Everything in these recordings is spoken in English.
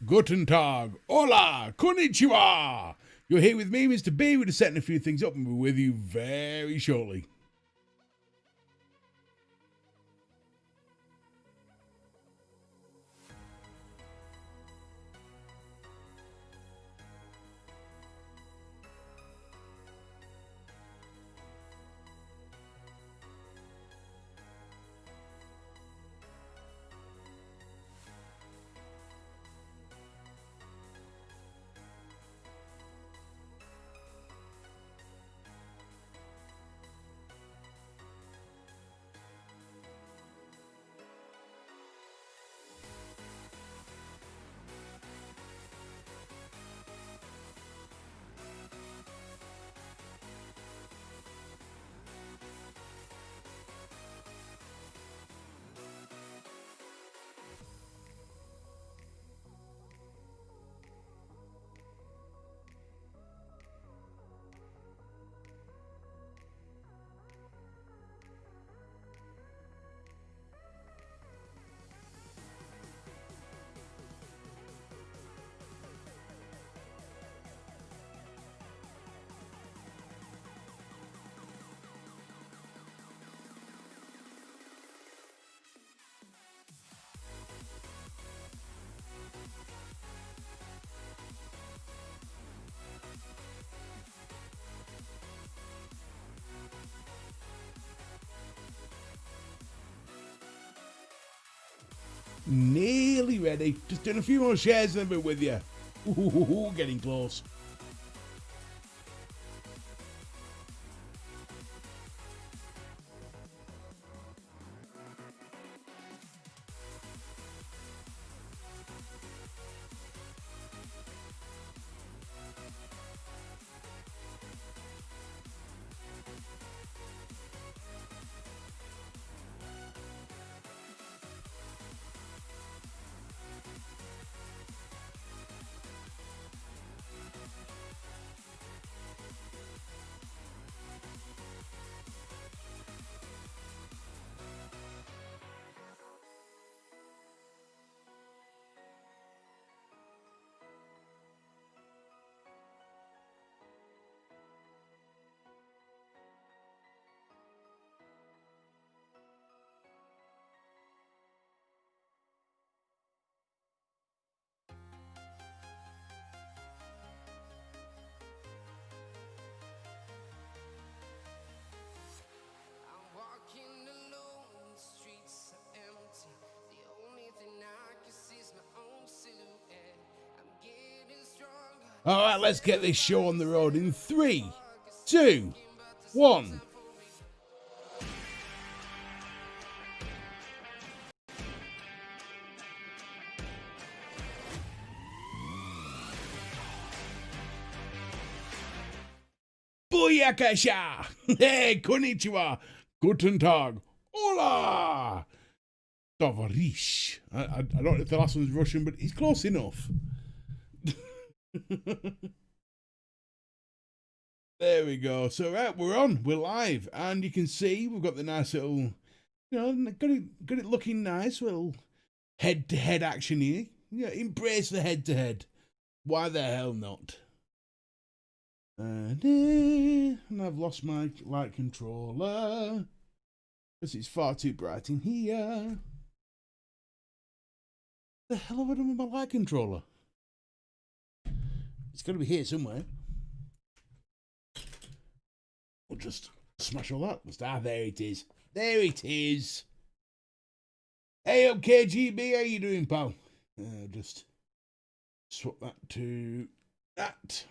Guten Tag, hola, konnichiwa. You're here with me, Mr. B. We're just setting a few things up and we're with you very shortly. Nearly ready. Just doing a few more shares and then we're with you. Ooh, getting close. All right, let's get this show on the road in 3, 2, 1. Booyakasha! Hey, konnichiwa! Guten Tag! Hola! Tovarish. I don't know if the last one's Russian, but it's close enough. There we go. So, right, we're on. We're live. And you can see we've got the nice little, got it looking nice. Little head-to-head action here. Yeah, embrace the head-to-head. Why the hell not? And I've lost my light controller because it's far too bright in here. The hell have I done with my light controller? It's got to be here somewhere. We'll just smash all that. There it is. There it is. Hey up, KGB, how you doing, pal? Just swap that to that.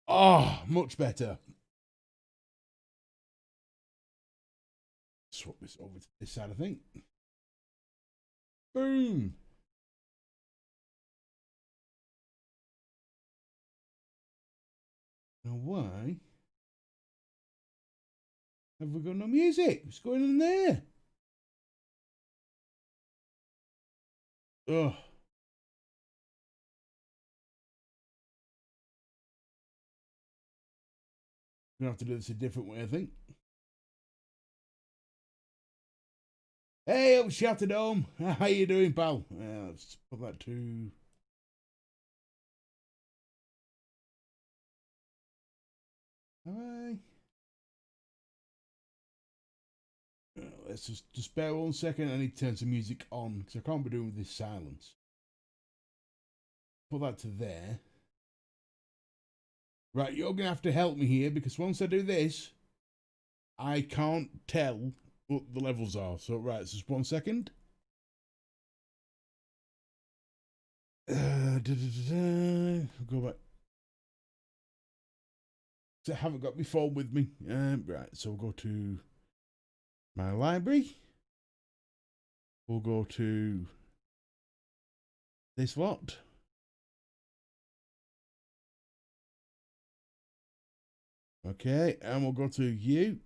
Oh, much better. Swap this over to this side, I think. Boom. Now, why have we got no music? What's going on there? Oh. Gonna have to do this a different way, I think. Hey up, Shatterdome. How you doing, pal? Let's put that to Have I? Let's just bear 1 second. I need to turn some music on because I can't be doing this silence. Put that to there. Right, you're going to have to help me here because once I do this, I can't tell what the levels are. So, right, just 1 second. Go back. So I haven't got my phone with me. Right, so we'll go to my library. We'll go to this lot. Okay, and we'll go to you.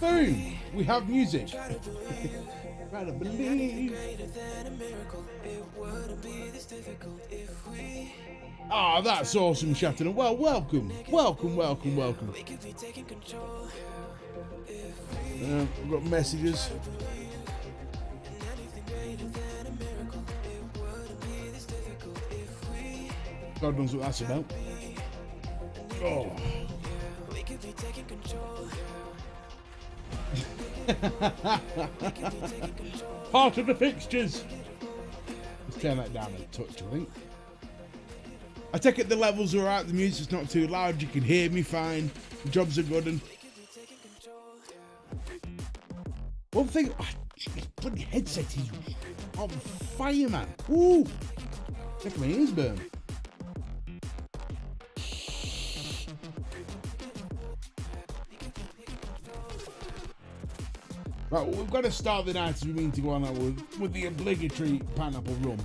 Boom! We have music. Try to believe. Ah, that's awesome, Shatton. Well, welcome. Welcome. We've got messages. God knows what that's about. Oh. Part of the fixtures. Let's turn that down a touch, I think. I take it the levels are right, the music's not too loud, you can hear me fine, the jobs are good, and one thing, bloody headset is on fire, man. Ooh, look at my ears burn. Right, well, we've got to start the night as we mean to go on that with the obligatory pineapple rum.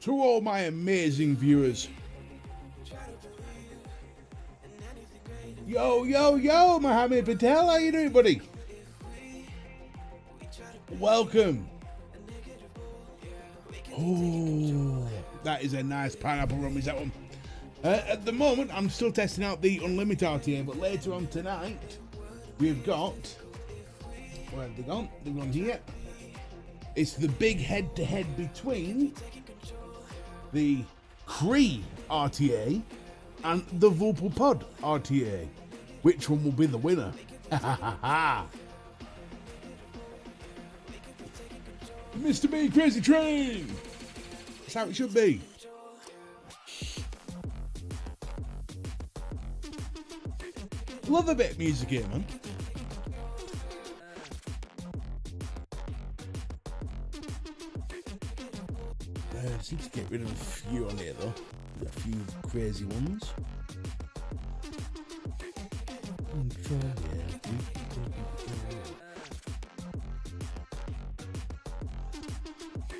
To all my amazing viewers. Yo, Mohammed Patel, how you doing, buddy? Welcome. Oh, that is a nice pineapple rum, is that one? At the moment, I'm still testing out the Unlimited RTA, but later on tonight, we've got... Where have they gone? They've gone here. It's the big head-to-head between the Kree RTA and the Voopoo POD RTA. Which one will be the winner? Mr. B Crazy Train! That's how it should be. Love a bit of music here, man. I seem to get rid of a few on here though. A few crazy ones.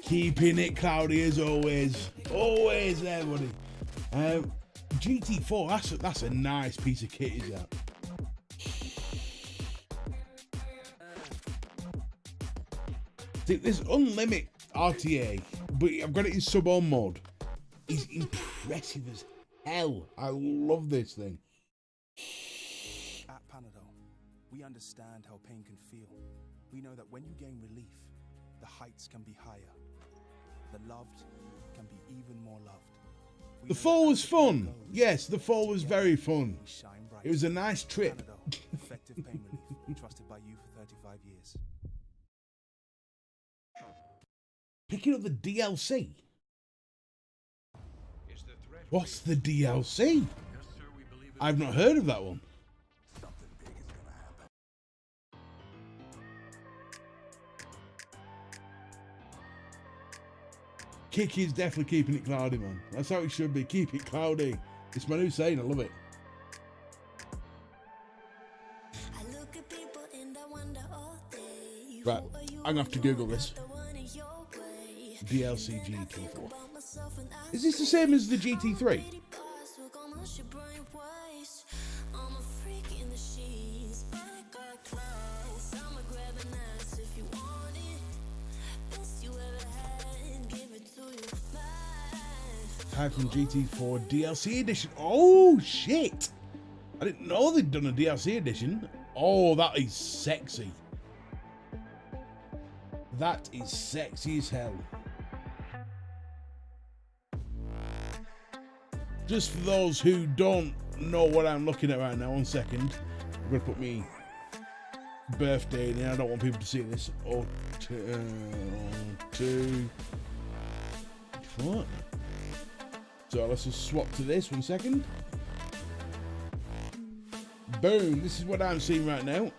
Keeping it cloudy as always. Always there, buddy. GT4, that's a nice piece of kit, is that? See, this Unlimited RTA, but I've got it in sub-on mode. It's impressive as hell. I love this thing. At Panadol, we understand how pain can feel. We know that when you gain relief, the heights can be higher. The loved can be even more loved. The fall was fun. Yes, the fall was very fun. It was a nice trip. Panadol, effective pain relief, trusted by you for 35 years. Picking up the DLC. What's the DLC? I've not heard of that one. Kiki's definitely keeping it cloudy, man. That's how it should be. Keep it cloudy. It's my new saying. I love it. Right, I'm gonna have to Google this. DLC GT4. Is this the same as the GT3? Hyphen GT4 DLC edition. Oh shit! I didn't know they'd done a DLC edition. Oh, that is sexy. That is sexy as hell. Just for those who don't know what I'm looking at right now, 1 second. I'm going to put me birthday in. I don't want people to see this. Oh, two. What? So let's just swap to this 1 second. Boom. This is what I'm seeing right now.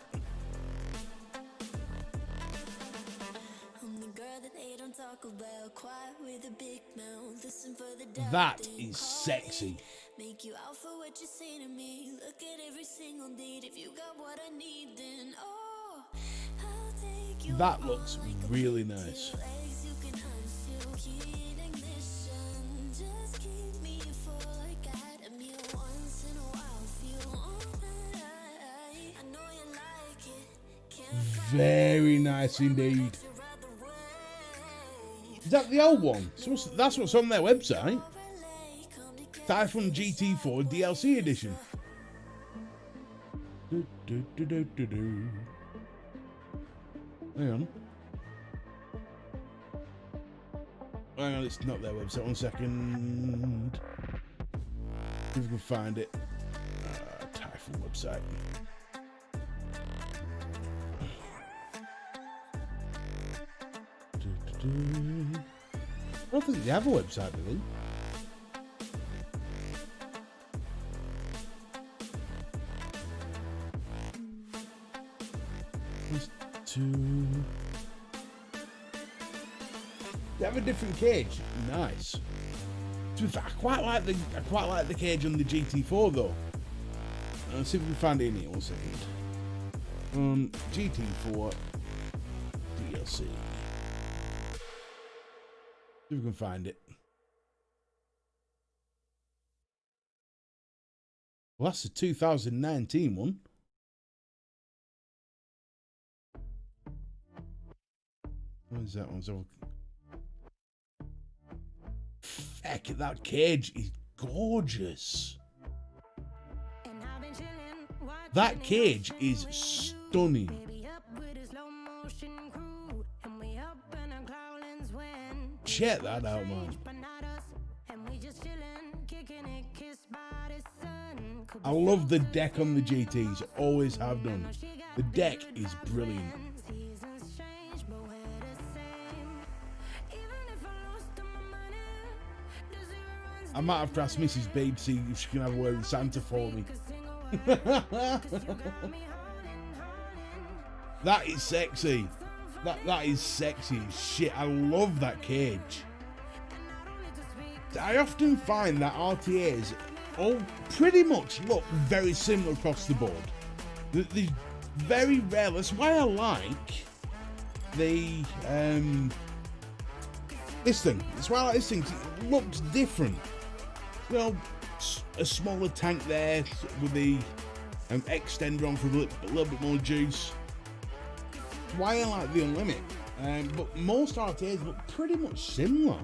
That is sexy. Make you out for what you say to me. Look at every single deed. If you got what I need, then I'll take you. That looks really nice. Very nice indeed. Is that the old one? So that's what's on their website. Typhoon GT4 DLC edition. Hang on. Hang on, it's not their website. 1 second. See if we can find it. Typhoon website. I don't think they have a website, do they? They have a different cage. Nice. I quite like the cage on the GT4 though. Let's see if we can find it in here. 1 second. GT4 DLC. See if we can find it. Well, that's the 2019 one. What is that one? So, heck, that cage is gorgeous. That cage is stunning. Check that out, man. I love the deck on the GTs, always have done. The deck is brilliant. I might have to ask Mrs. Babe see if she can have a word with Santa for me. That is sexy. That is sexy as shit. I love that cage. I often find that RTAs all pretty much look very similar across the board. They're very rare. That's why I like the this thing. That's why I like this thing. It looks different. You know, a smaller tank there with the extender on for a little bit more juice. That's why I like the Unlimit. But most RTAs look pretty much similar.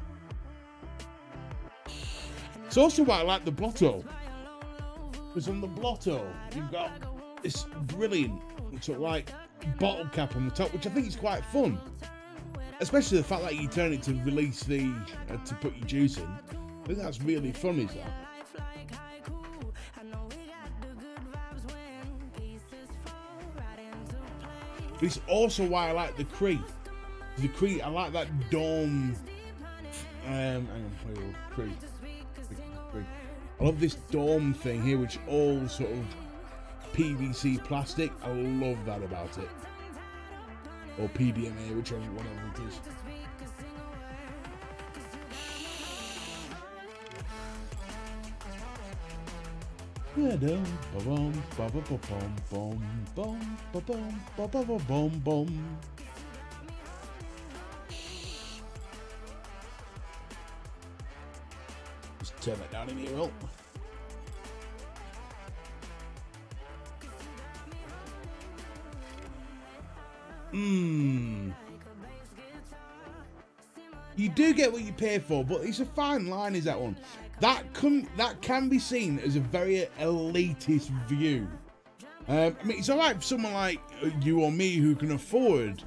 It's also why I like the Blotto. Because on the Blotto, you've got this brilliant sort of like bottle cap on the top, which I think is quite fun. Especially the fact that you turn it to release the, to put your juice in. I think that's really fun, is that? But it's also why I like the Kree. The Kree, I like that dome. Hang on, Kree. I love this dome thing here, which all sort of PVC plastic. I love that about it. Or PDMA, whichever, whatever it is. Just turn that down in here, Will. You do get what you pay for, but it's a fine line, is that one. That can be seen as a very elitist view. I mean, it's all right for someone like you or me who can afford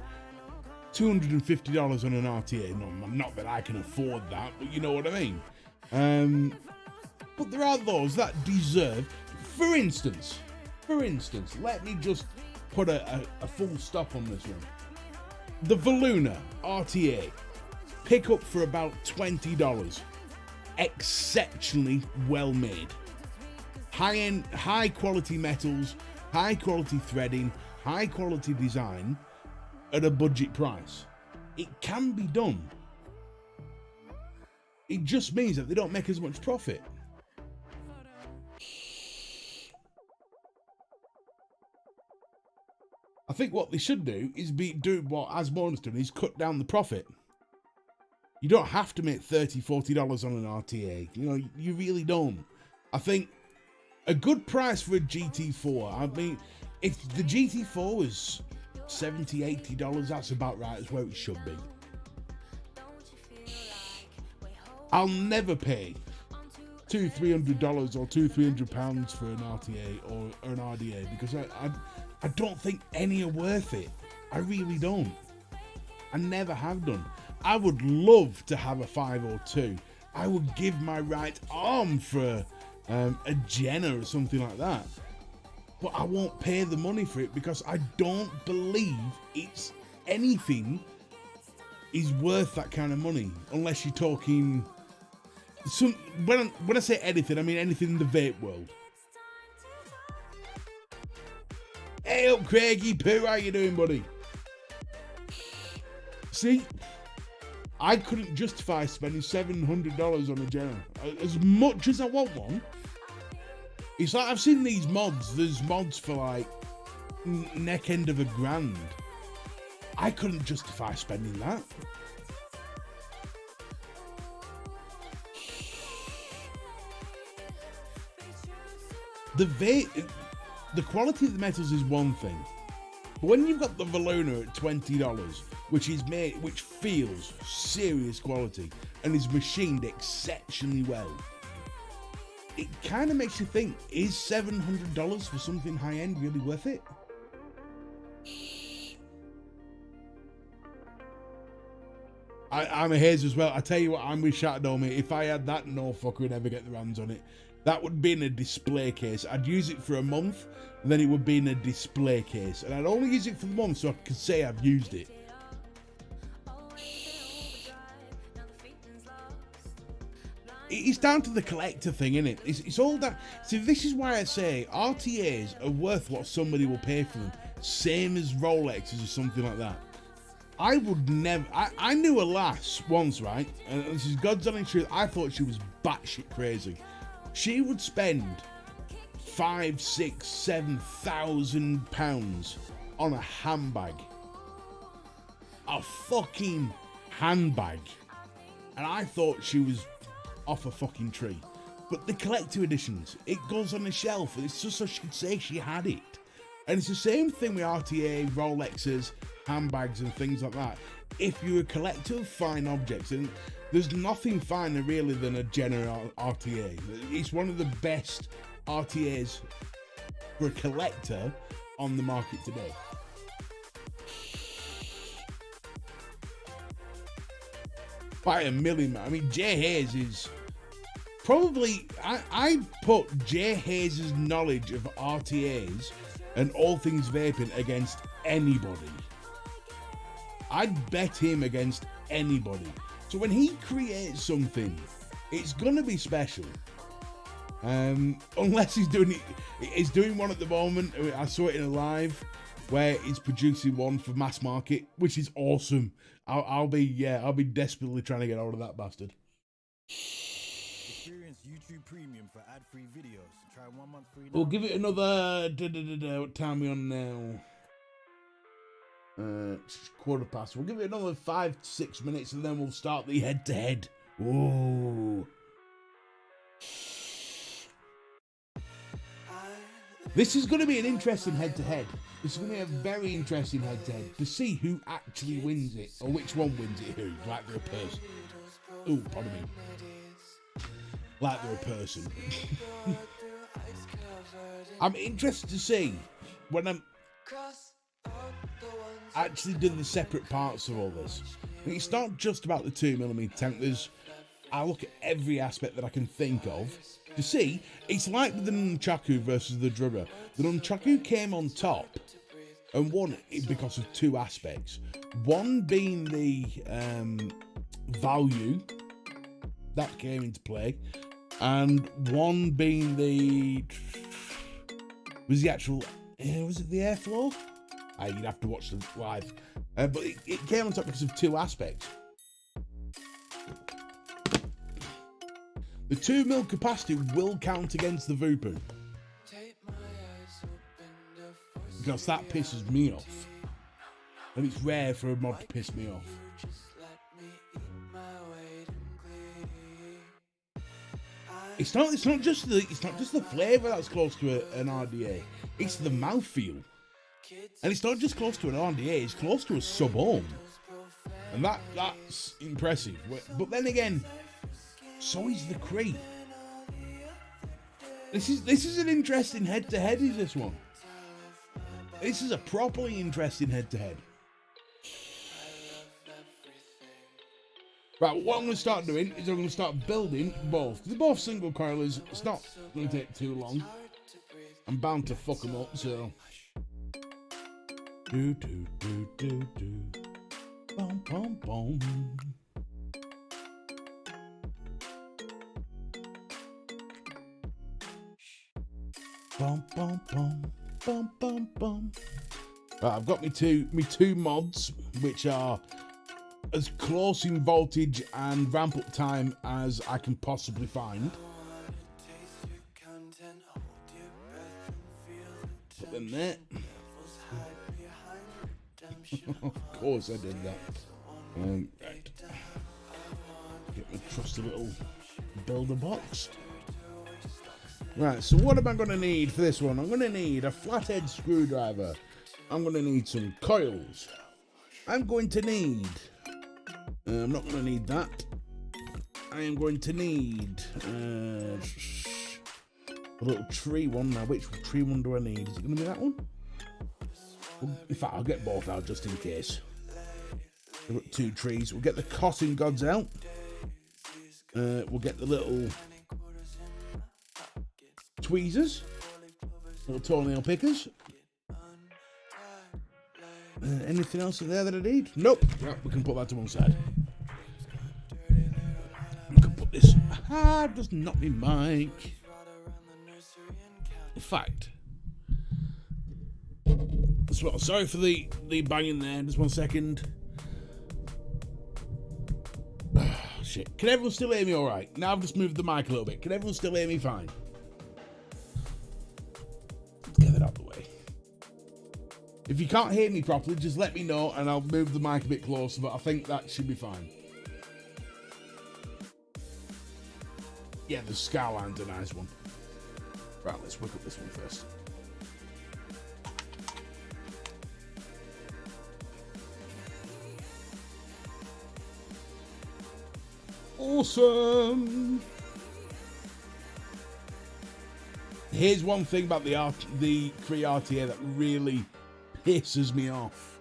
$250 on an RTA. No, not that I can afford that, but you know what I mean. But there are those that deserve, for instance, let me just put a full stop on this one. The Valuna RTA, pick up for about $20. Exceptionally well made. High-end, high quality metals, high quality threading, high quality design at a budget price. It can be done. It just means that they don't make as much profit. I think what they should do is do what Asmode's done, is cut down the profit. You don't have to make $30, $40 on an RTA. You know, you really don't. I think a good price for a GT4, I mean, if the GT4 was $70, $80, that's about right as where it should be. I'll never pay $200, $300 or £200-300 for an RTA or an RDA because I don't think any are worth it. I really don't. I never have done. I would love to have a 502. I would give my right arm for a Jenna or something like that. But I won't pay the money for it because I don't believe it's anything is worth that kind of money. Unless you're talking when I say anything, I mean anything in the vape world. Hey up, Craigie Poo, how you doing, buddy? See, I couldn't justify spending $700 on a Jenna. As much as I want one, it's like I've seen these mods. There's mods for like neck end of $1,000. I couldn't justify spending that. The vape, the quality of the metals is one thing, but when you've got the Valuna at $20, which feels serious quality and is machined exceptionally well, it kind of makes you think: is $700 for something high end really worth it? I'm a haze as well. I tell you what, I'm with Shadow, mate. If I had that, no fucker would ever get their hands on it. That would be in a display case. I'd use it for a month, and then it would be in a display case. And I'd only use it for the month so I could say I've used it. It's down to the collector thing, innit? It's all that. See, this is why I say RTAs are worth what somebody will pay for them. Same as Rolexes or something like that. I would never. I knew a lass once, right? And this is God's honest truth. I thought she was batshit crazy. She would spend £5,000, £6,000, £7,000 on a handbag. A fucking handbag. And I thought she was off a fucking tree. But the collector editions, it goes on the shelf. It's just so she could say she had it. And it's the same thing with RTA, Rolexes, handbags and things like that. If you're a collector of fine objects, and there's nothing finer really than a general RTA. It's one of the best RTAs for a collector on the market today. By a million. I mean, Jay Hayes is probably, I put Jay Hayes' knowledge of RTAs and all things vaping against anybody. I'd bet him against anybody. So when he creates something, it's gonna be special. Unless he's doing it, he's doing one at the moment. I saw it in a live where he's producing one for mass market, which is awesome. I'll be desperately trying to get hold of that bastard. Experience YouTube Premium for ad-free videos. Try 1 month free. We'll give it another. What time are we on now? It's 1:15. We'll give it another 5 to 6 minutes, and then we'll start the head-to-head. Ooh. This is going to be an interesting head-to-head. This is going to be a very interesting head-to-head to see who actually wins it, or which one wins it. Who? Like they're a person. Ooh, pardon me. Like they're a person. I'm interested to see when I'm actually doing the separate parts of all this, it's not just about the 2mm tank. I look at every aspect that I can think of to see. It's like with the Nunchaku versus the Drugger. The Nunchaku came on top and won it because of two aspects. One being the value that came into play, and one being the actual was it the airflow? You'd have to watch the live, but it came on top because of two aspects. The 2mm capacity will count against the Voopoo, because that pisses me off, and it's rare for a mod to piss me off. It's not just the flavour that's close to an RDA. It's the mouthfeel, and it's not just close to an RDA. It's close to a sub-ohm, and that's impressive. But then again, so is the Kree. This is an interesting head-to-head. Is this one? This is a properly interesting head-to-head. Right, what I'm going to start doing is I'm going to start building both. They're both single coilers. It's not going to take too long. I'm bound to fuck them up, so. Do. Boom, boom, boom. Bum, bum, bum, bum, bum, bum. Right, I've got my two mods, which are as close in voltage and ramp up time as I can possibly find. Put them there. Of course I did that. Right. Get my trusty little builder box. Right, so what am I going to need for this one? I'm going to need a flathead screwdriver. I'm going to need some coils. I'm going to need... I'm not going to need that. I am going to need a little tree one. Now, which tree one do I need? Is it going to be that one? In fact, I'll get both out just in case. I've got two trees. We'll get the cotton gods out. We'll get the little tweezers, little toenail pickers. Anything else in there that I need? Nope. Right, we can put that to one side. We can put this. Aha, just knock me mic. In fact, sorry for the banging there. Just 1 second. Oh, shit. Can everyone still hear me all right? Now I've just moved the mic a little bit. Can everyone still hear me fine? Let's get that out of the way. If you can't hear me properly, just let me know and I'll move the mic a bit closer, but I think that should be fine. Yeah, the skyline's a nice one. Right, let's whip up this one first. Awesome! Here's one thing about the Kree RTA that really pisses me off.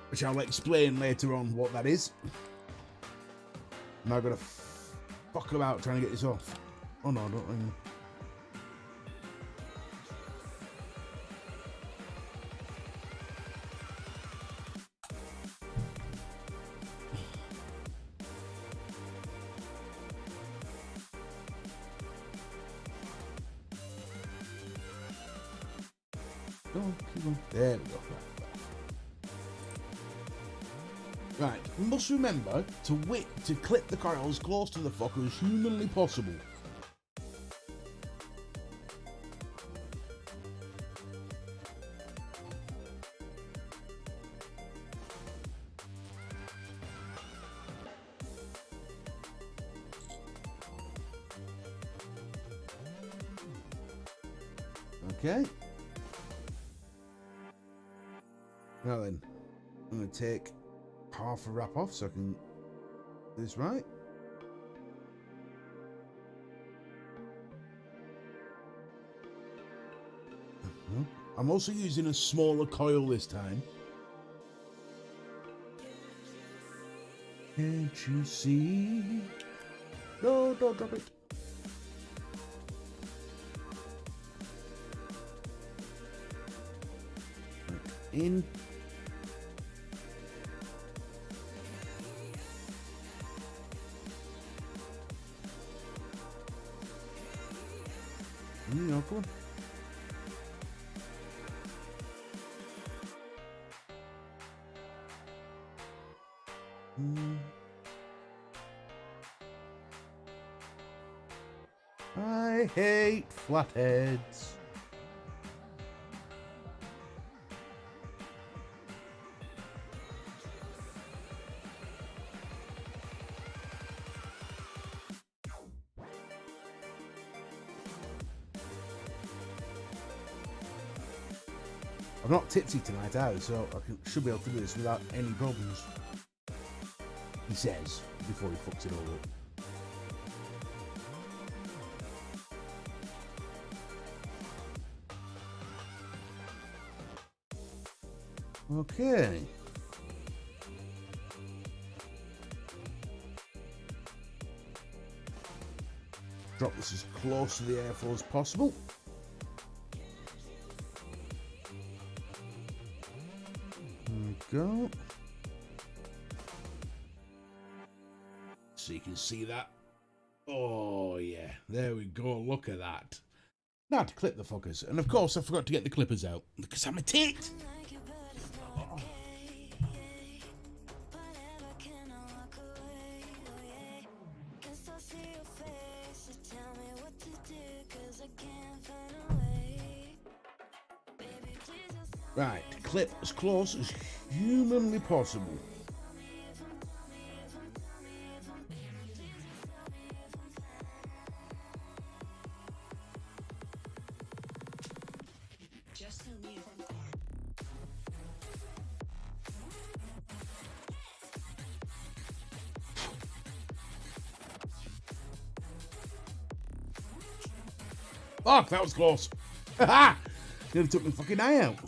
Which I'll explain later on what that is. I'm now gonna fuck about trying to get this off. Oh no, I don't think. There we go. Right, we must remember to clip the coil as close to the fucker as humanly possible. Okay. Now then, I'm going to take half a wrap off so I can do this right. I'm also using a smaller coil this time. Can't you see? No, don't drop it. In. No, come on. I hate flatheads. I'm not tipsy tonight either, so I should be able to do this without any problems. He says, before he fucks it all up. Okay. Drop this as close to the airflow as possible. There we go. So you can see that. Oh yeah, there we go, look at that. Now to clip the fuckers. And of course I forgot to get the clippers out because I'm a tit. Oh. Right, clip as close as humanly possible. Fuck, that was close. Haha! Nearly took my fucking eye out.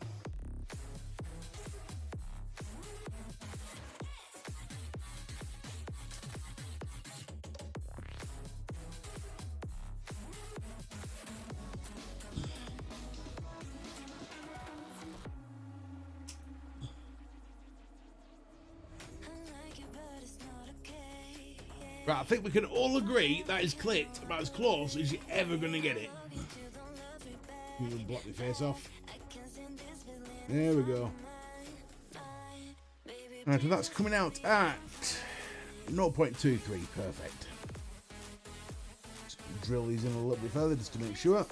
Right, I think we can all agree that is clipped about as close as you're ever going to get it. You can block your face off. There we go. Right, and that's coming out at 0.23, perfect. Just drill these in a little bit further just to make sure.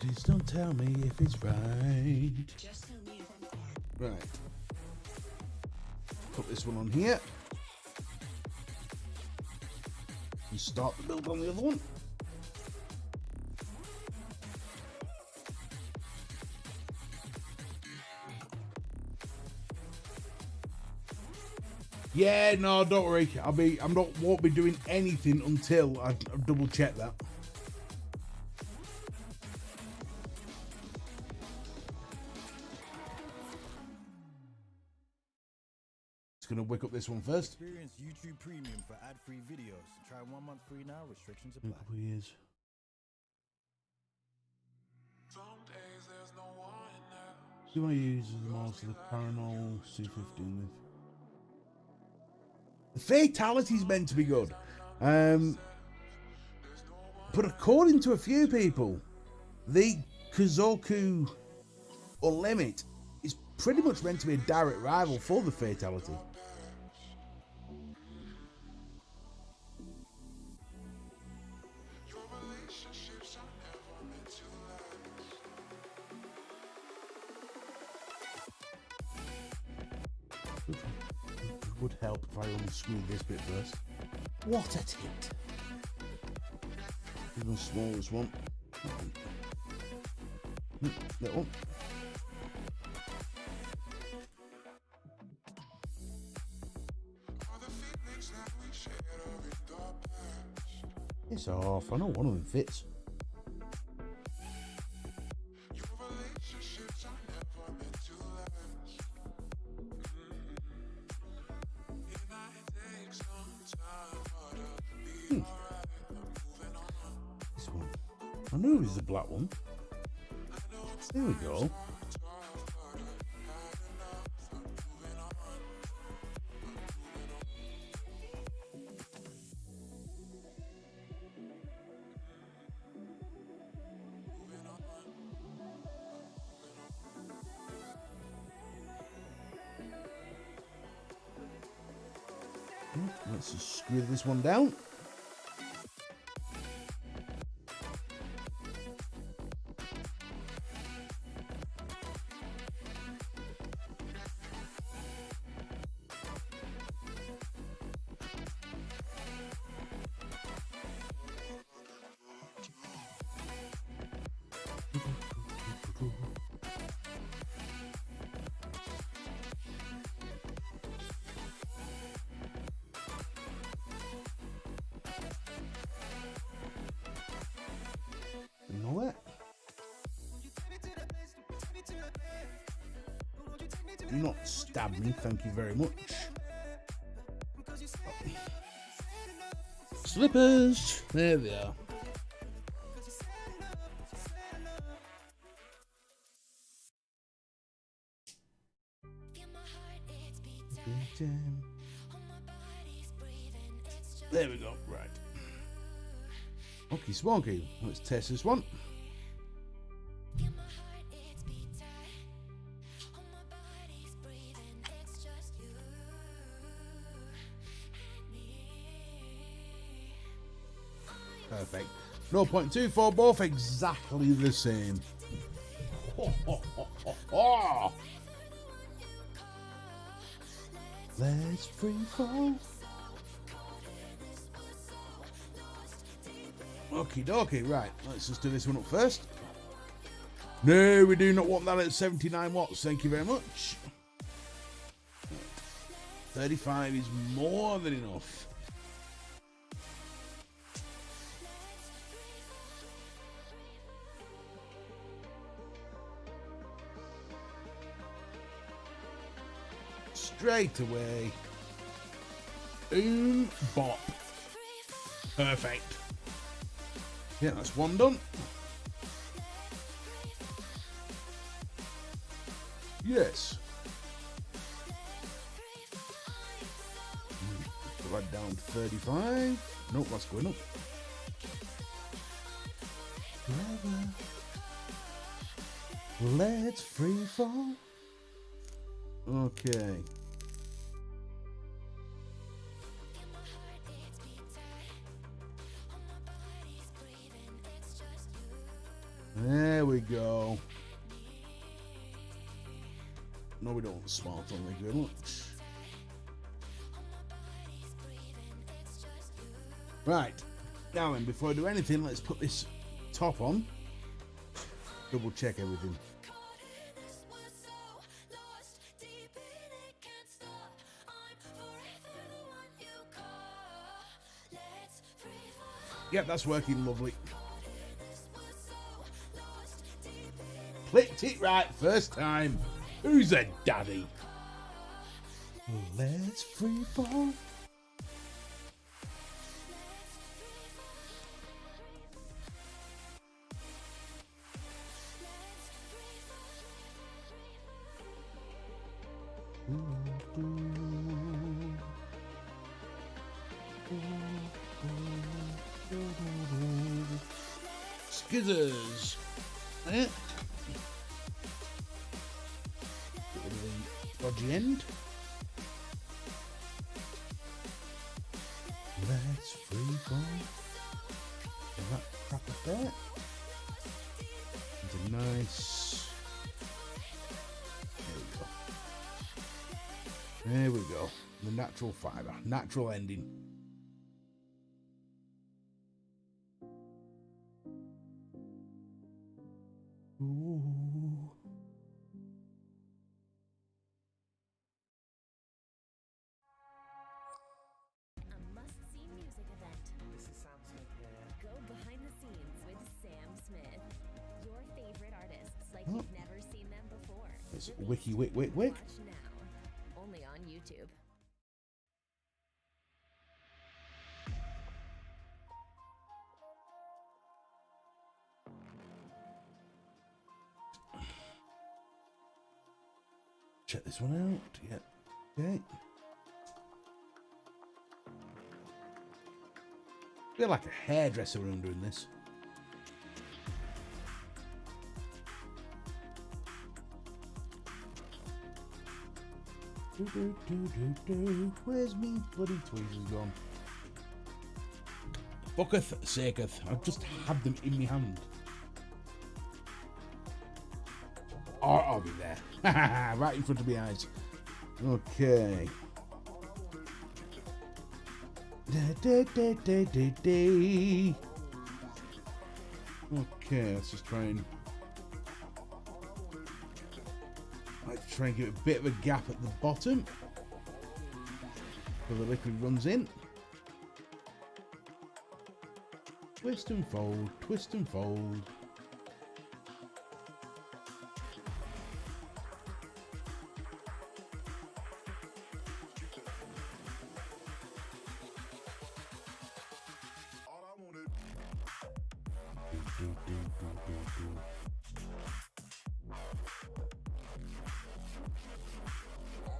Please don't tell me if it's right. Right. Put this one on here. And start the build on the other one. Yeah, no, don't worry. Won't be doing anything until I double check that. Gonna wick up this one first. Experience YouTube Premium for ad-free videos. Try 1 month free now. Restrictions apply. A couple of years. Do I use the most of the paranormal C15 with? The fatality's meant to be good, but according to a few people, the Kazoku Unlimit is pretty much meant to be a direct rival for the fatality. Would help if I unscrew this bit first. What a tit! Even the smallest one. That one. It's off. I know one of them fits. This one. I knew it was the black one. There we go. Let's just screw this one down. You know what? Do not stab me, thank you very much. Slippers! There we are. There we go, right. Okay, smoky. Let's test this one. Perfect. 0.24, both exactly the same. Let's free fall. Okie dokie, right, let's just do this one up first. No, we do not want that at 79 watts, thank you very much. 35 is more than enough. Straight away. Boom, bop. Perfect. Yeah, that's one done. Yes. Put that down to 35. Nope, that's going up. Let's free fall. Okay. There we go. No, we don't want the smart on. Thank you very much. Right. Now then, before I do anything, let's put this top on. Double check everything. Yep, that's working lovely. Clicked it right first time. Who's a daddy? Let's free fall. Skizzers. Yeah. Get rid of the dodgy end. Let's free fall. And that crap up there. It's a nice. There we go. The natural fibre. Natural ending. Ooh. A must-see music event. This is Samson here, That's Wiki Wick Wick Wick. Watch now, only on YouTube. Check this one out. Yep. Okay. Feel like a hairdresser when I'm doing this. Where's me bloody tweezers gone? Fucketh saketh. I've just had them in my hand. Oh, I'll be there. Right in front of my eyes. Okay. Okay, let's just try and give it a bit of a gap at the bottom so the liquid runs in. Twist and fold, twist and fold.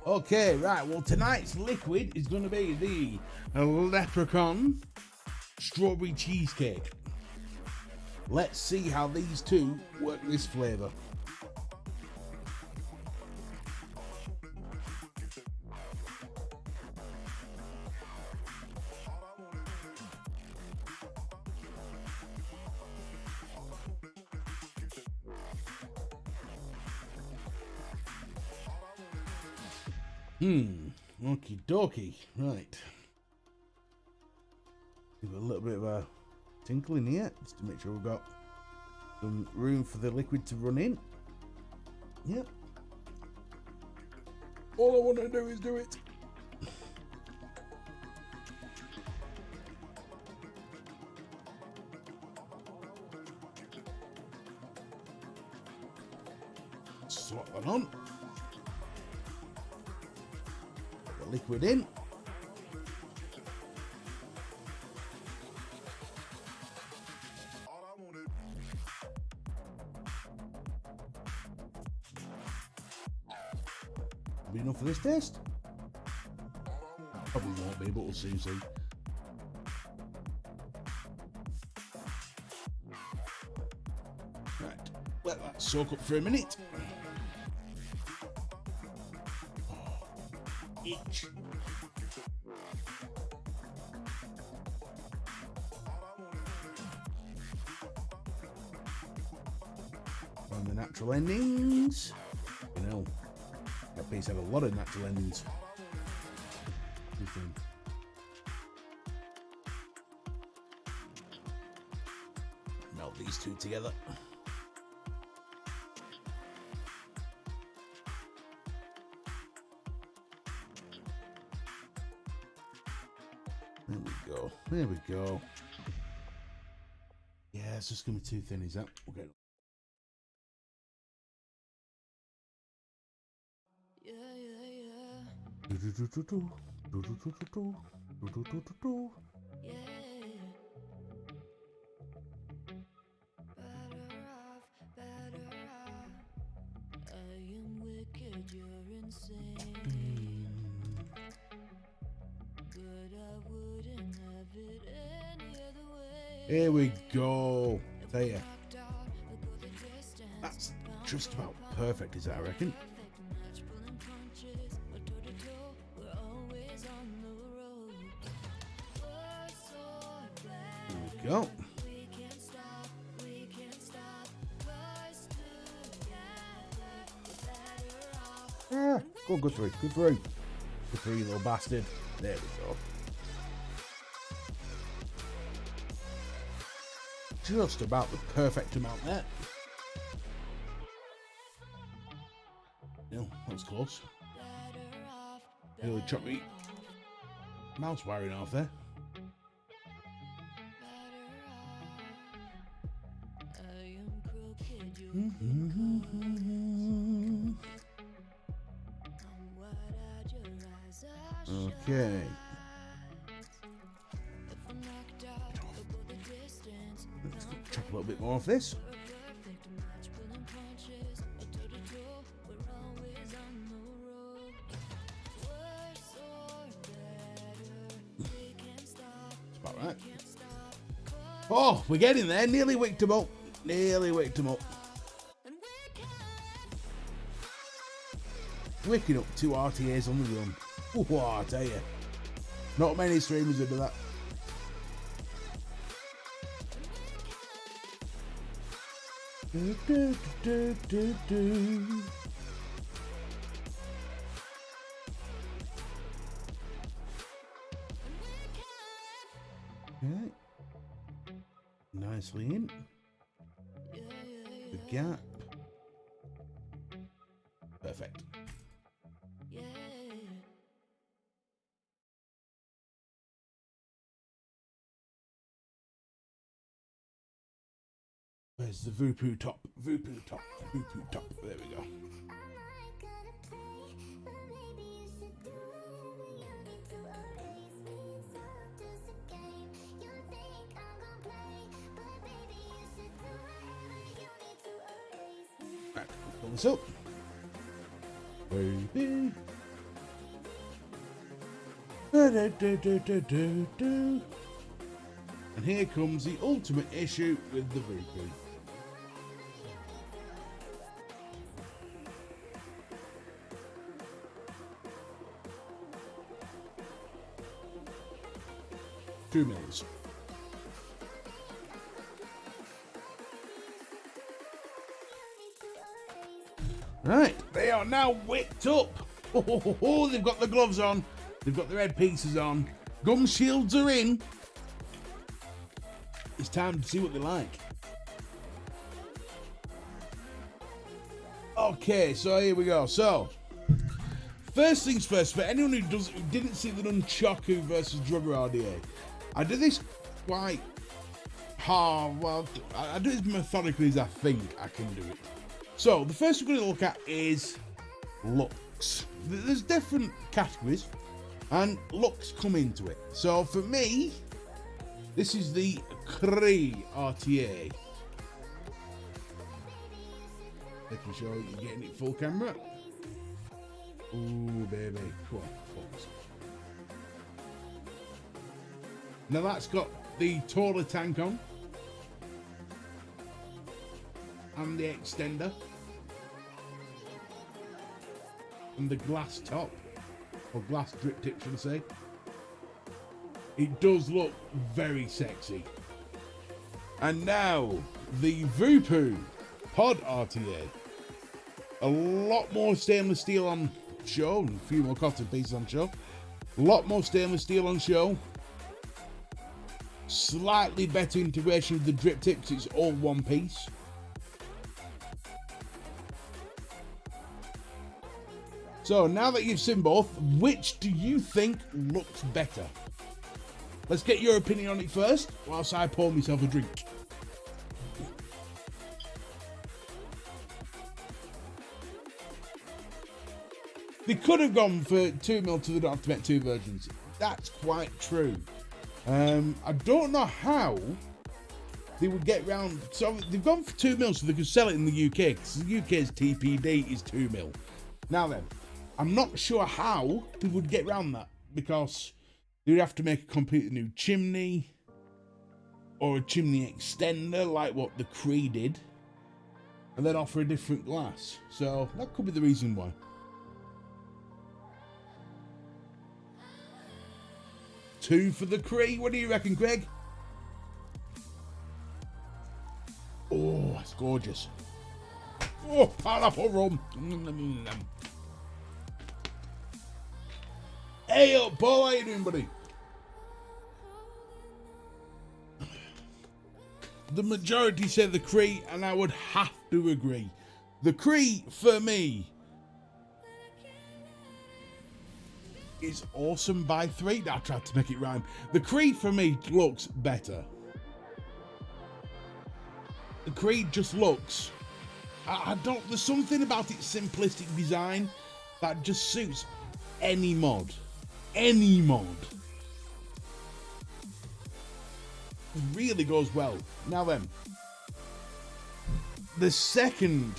Okay, right, well tonight's liquid is going to be the Leprechaun Strawberry Cheesecake. Let's see how these two work this flavour. Okie dokie. Right. Give it a little bit of a tinkle in here just to make sure we've got some room for the liquid to run in. Yep. All I want to do is do it. Slot that on. Liquid in. Be enough for this test? Probably won't be, but we'll soon see. Right, let that soak up for a minute. Itch. On the natural endings, you know, that piece had a lot of natural endings. Melt these two together. There we go. There we go. Yeah, it's just gonna be too thin, is that? Okay. Yeah, yeah, yeah. Yeah. Better off. I am wicked, you're insane. But I wouldn't have it any other way. Here we go. Tell ya. That's just about perfect, is that, I reckon? There we go. Ah, go, good three, good three. Good three, you little bastard. There we go. Just about the perfect amount there. No, that was close. Nearly chopped me mouse wiring off there. Okay. Let's chop a little bit more of this. That's about right. Oh, we're getting there. Nearly wicked him up. Nearly wicked him up. Wicking up 2 RTAs on the run. Oh, I tell you. Not many streamers would do that. Okay. Nicely in. The gap. Perfect. Where's the Voopoo top? Voopoo top. Voopoo top. There we go. Right, pull this up. Baby. And here comes the ultimate issue with the Voopoo. Two mils. Right, they are now whipped up. Oh, they've got the gloves on. They've got their headpieces on. Gum shields are in. It's time to see what they like. Okay, so here we go. So, first things first, for anyone who didn't see the Nunchaku versus Drummer RDA, I did this quite hard. Well, I do this methodically as I think I can do it. So, the first we're going to look at is looks. There's different categories, and looks come into it. So, for me, this is the Kree RTA. Making sure you're getting it full camera. Ooh, baby. Come on, focus. Now that's got the taller tank on. And the extender. And the glass top. Or glass drip tip, should I say. It does look very sexy. And now, the Voopoo POD RTA. A lot more stainless steel on show, and a few more cotton pieces on show. A lot more stainless steel on show. Slightly better integration with the drip tip because it's all one piece. So now that you've seen both, which do you think looks better? Let's get your opinion on it first, whilst I pour myself a drink. They could have gone for 2mm so they don't have to make 2 versions. That's quite true. I don't know how they would get round. So they've gone for 2mm so they could sell it in the UK, because the UK's TPD is 2mm. Now then, I'm not sure how they would get round that, because you'd have to make a completely new chimney or a chimney extender like what the Kree did, and then offer a different glass. So that could be the reason why. Two for the Kree. What do you reckon, Greg? Oh, it's gorgeous. Oh, pineapple rum. Hey up, Paul, how you doing, buddy? The majority say the Kree, and I would have to agree. The Kree, for me, is awesome by 3. I tried to make it rhyme. The Kree, for me, looks better. The Kree just looks... I don't... There's something about its simplistic design that just suits any mod. any mod. It really goes well. Now then, the second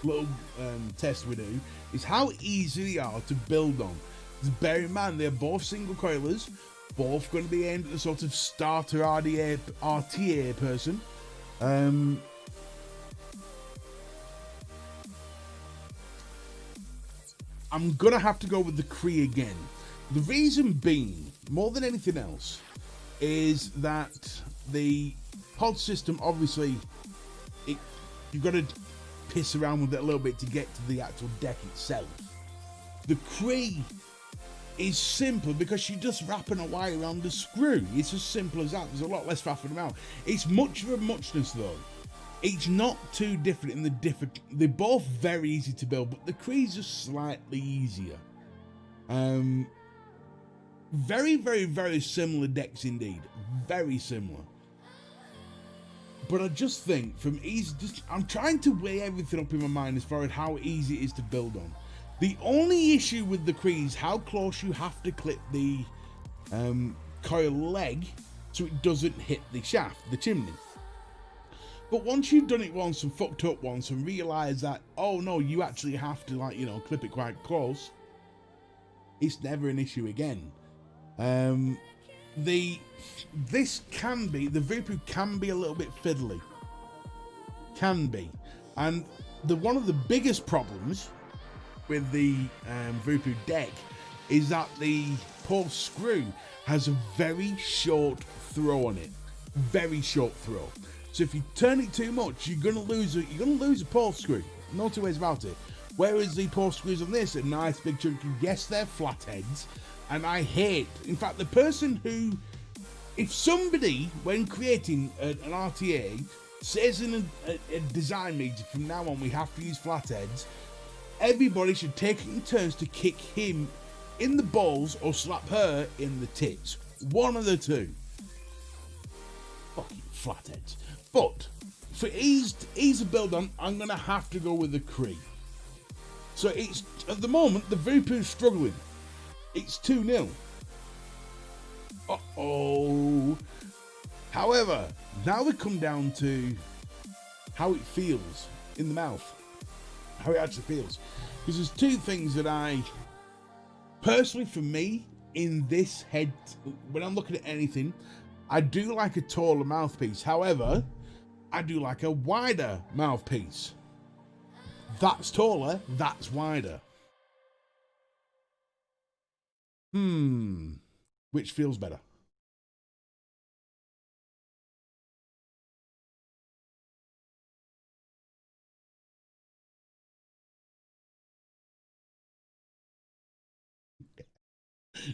little test we do is how easy they are to build on. Just bear in mind, they're both single coilers, both going to be aimed at the sort of starter RTA person. I'm going to have to go with the Kree again. The reason being, more than anything else, is that the pod system, obviously, you've got to piss around with it a little bit to get to the actual deck itself. The Kree is simple because you're just wrapping a wire around the screw. It's as simple as that. There's a lot less faffing around. It's much of a muchness though. It's not too different in the they're both very easy to build, but the Kree's just slightly easier. Very, very, very similar decks indeed. Very similar. But I just think from easy, I'm trying to weigh everything up in my mind as far as how easy it is to build on. The only issue with the Kree is how close you have to clip the coil leg so it doesn't hit the shaft, the chimney. But once you've done it once and fucked up once and realised that, oh no, you actually have to, like, you know, clip it quite close, it's never an issue again. The Voopoo can be a little bit fiddly. Can be. And one of the biggest problems with the Voopoo deck is that the pulse screw has a very short throw on it. Very short throw. So if you turn it too much, you're gonna lose a pulse screw. No two ways about it. Whereas the pulse screws on this are nice big chunky. Yes, they're flatheads, and I hate. In fact, the person who, if somebody when creating an RTA says in a design meeting from now on we have to use flatheads, everybody should take it in turns to kick him in the balls or slap her in the tits. One of the two. Fucking flatheads. But for ease of build on, I'm gonna have to go with the Kree. So it's at the moment the Voopoo's struggling. It's 2-0. Uh-oh. However, now we come down to how it feels in the mouth. How it actually feels. Because there's two things that I, personally for me, in this head, when I'm looking at anything, I do like a taller mouthpiece. However, I do like a wider mouthpiece. That's taller, that's wider. Which feels better?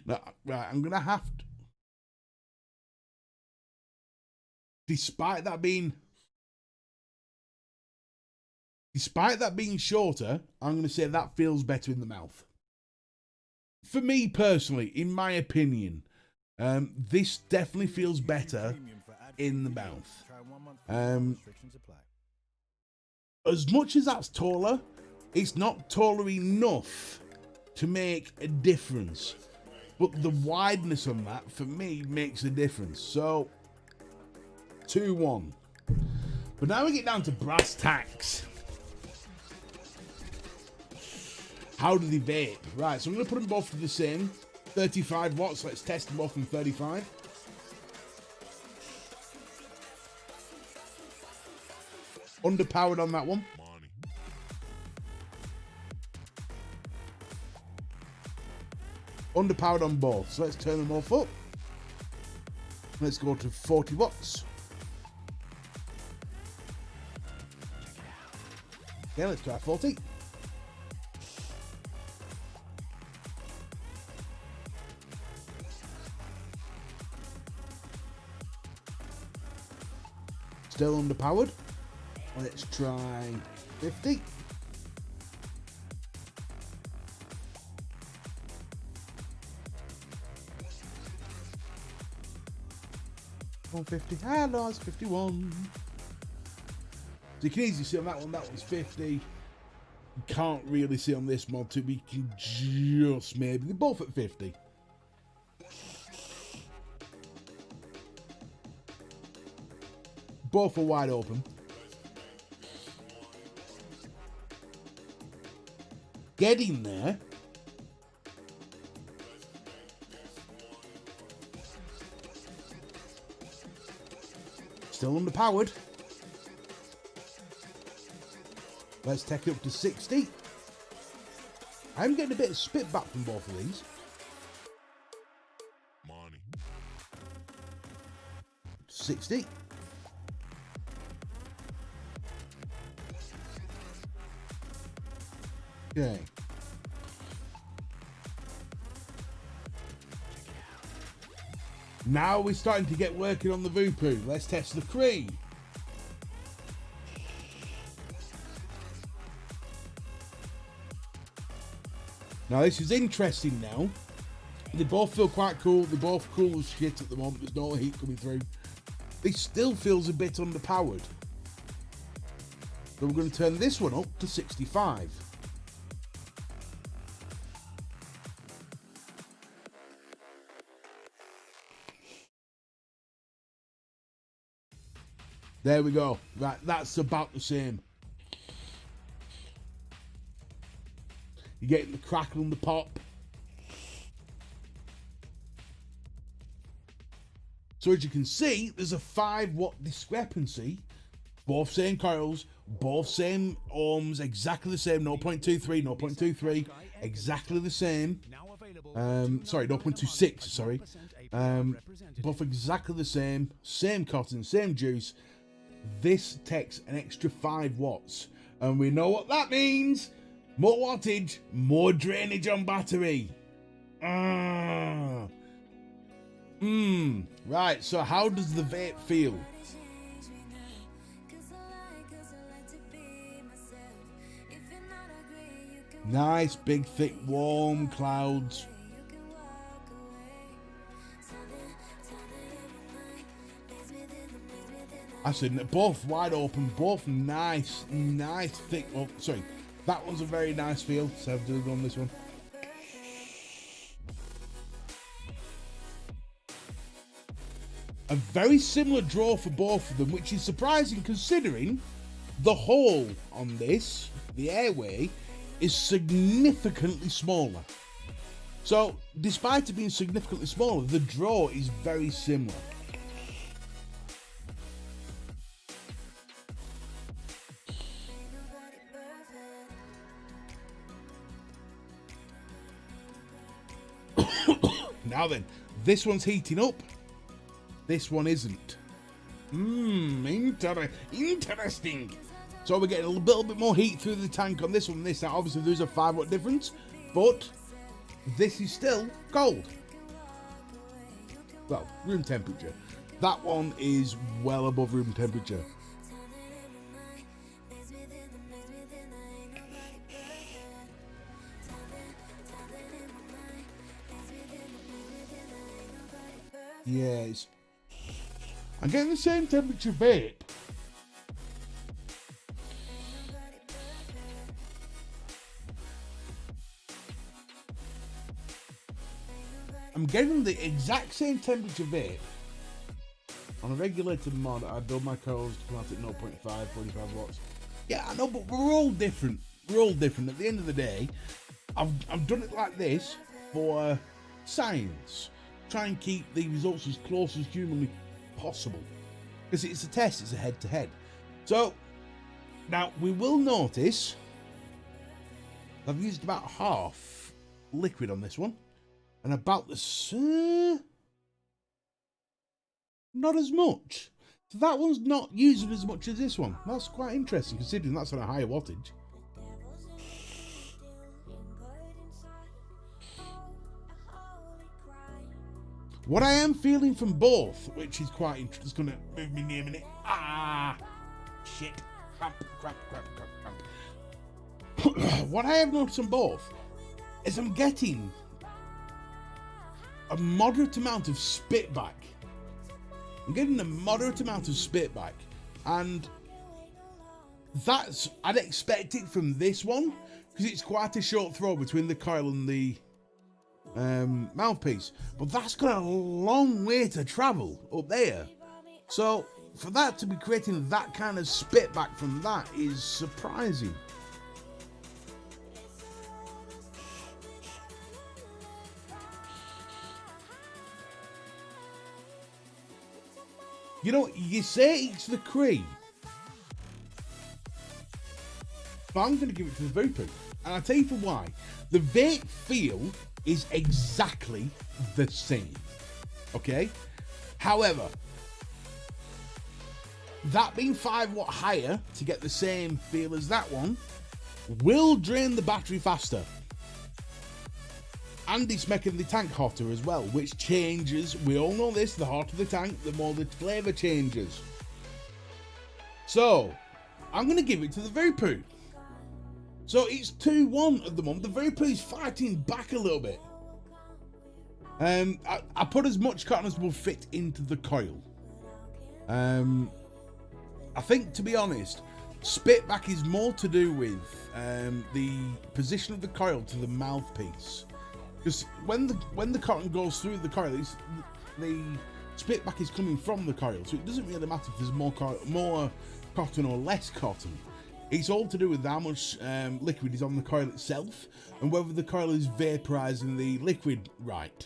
No, right, I'm gonna have to. Despite that being shorter, I'm going to say that feels better in the mouth. For me personally, in my opinion, this definitely feels better in the mouth. As much as that's taller, it's not taller enough to make a difference. But the wideness on that, for me, makes a difference. So, 2-1. But now we get down to brass tacks. How do they vape? Right, so I'm going to put them both to the same. 35 watts, let's test them both on 35. Underpowered on that one. Underpowered on both, so let's turn them both up. Let's go to 40 watts. Okay, let's try 40. Still underpowered. Let's try 50. Ah, no, it's 51. So you can easily see on that one's 50. You can't really see on this mod too, we can just maybe, they're both at 50. both are wide open. Getting there. Still underpowered. Let's take it up to 60. I'm getting a bit of spit back from both of these. 60. Okay. Now we're starting to get working on the Voopoo. Let's test the Kree. Now this is interesting now. They both feel quite cool. They're both cool as shit at the moment. There's no heat coming through. This still feels a bit underpowered. So we're going to turn this one up to 65. There we go. Right, that's about the same. You're getting the crackle and the pop. So as you can see, there's a 5-watt discrepancy. Both same coils, both same ohms, exactly the same. 0.23, 0.23, exactly the same. Sorry, 0.26, sorry. Both exactly the same cotton, same juice. This takes an extra 5 watts. And we know what that means. More wattage, more drainage on battery. Right, so how does the vape feel? Nice, big, thick, warm clouds. I said both wide open, both nice, thick. Oh, sorry, that one's a very nice feel. So I've done on this one. A very similar draw for both of them, which is surprising considering the hole on this, the airway, is significantly smaller. So, despite it being significantly smaller, the draw is very similar. Now then, this one's heating up. This one isn't. Interesting. So we're getting a little bit more heat through the tank on this one than this. Now, obviously, there's a 5-watt difference, but this is still cold. Well, room temperature. That one is well above room temperature. Yes. I'm getting the same temperature vape. I'm getting the exact same temperature vape on a regulated mod. I build my coils to come out at 0.5, 45 watts. Yeah, I know, but we're all different. We're all different. At the end of the day, I've done it like this for science. Try and keep the results as close as humanly possible. Because it's a test, it's a head-to-head. So, now we will notice I've used about half liquid on this one. And about the... not as much. So that one's not using as much as this one. That's quite interesting considering that's on a higher wattage. What I am feeling from both, which is quite interesting, it's going to move me near a minute. Shit. Cramp. What I have noticed on both is I'm getting a moderate amount of spit back. And I'd expect it from this one, because it's quite a short throw between the coil and the mouthpiece, but that's got a long way to travel up there. So for that to be creating that kind of spit back from that is surprising. You know, you say it's the Kree, but I'm going to give it to the Voopoo. And I'll tell you for why. The vape feel is exactly the same. Okay? However, that being 5 watt higher to get the same feel as that one will drain the battery faster. And it's making the tank hotter as well, which changes. We all know this, the hotter the tank, the more the flavour changes. So, I'm going to give it to the Voopoo. So it's 2-1 at the moment. The Voopoo is fighting back a little bit. I put as much cotton as will fit into the coil. I think, to be honest, spit back is more to do with the position of the coil to the mouthpiece. Because when the cotton goes through the coil, the spit back is coming from the coil, so it doesn't really matter if there's more cotton or less cotton. It's all to do with how much liquid is on the coil itself and whether the coil is vaporizing the liquid right.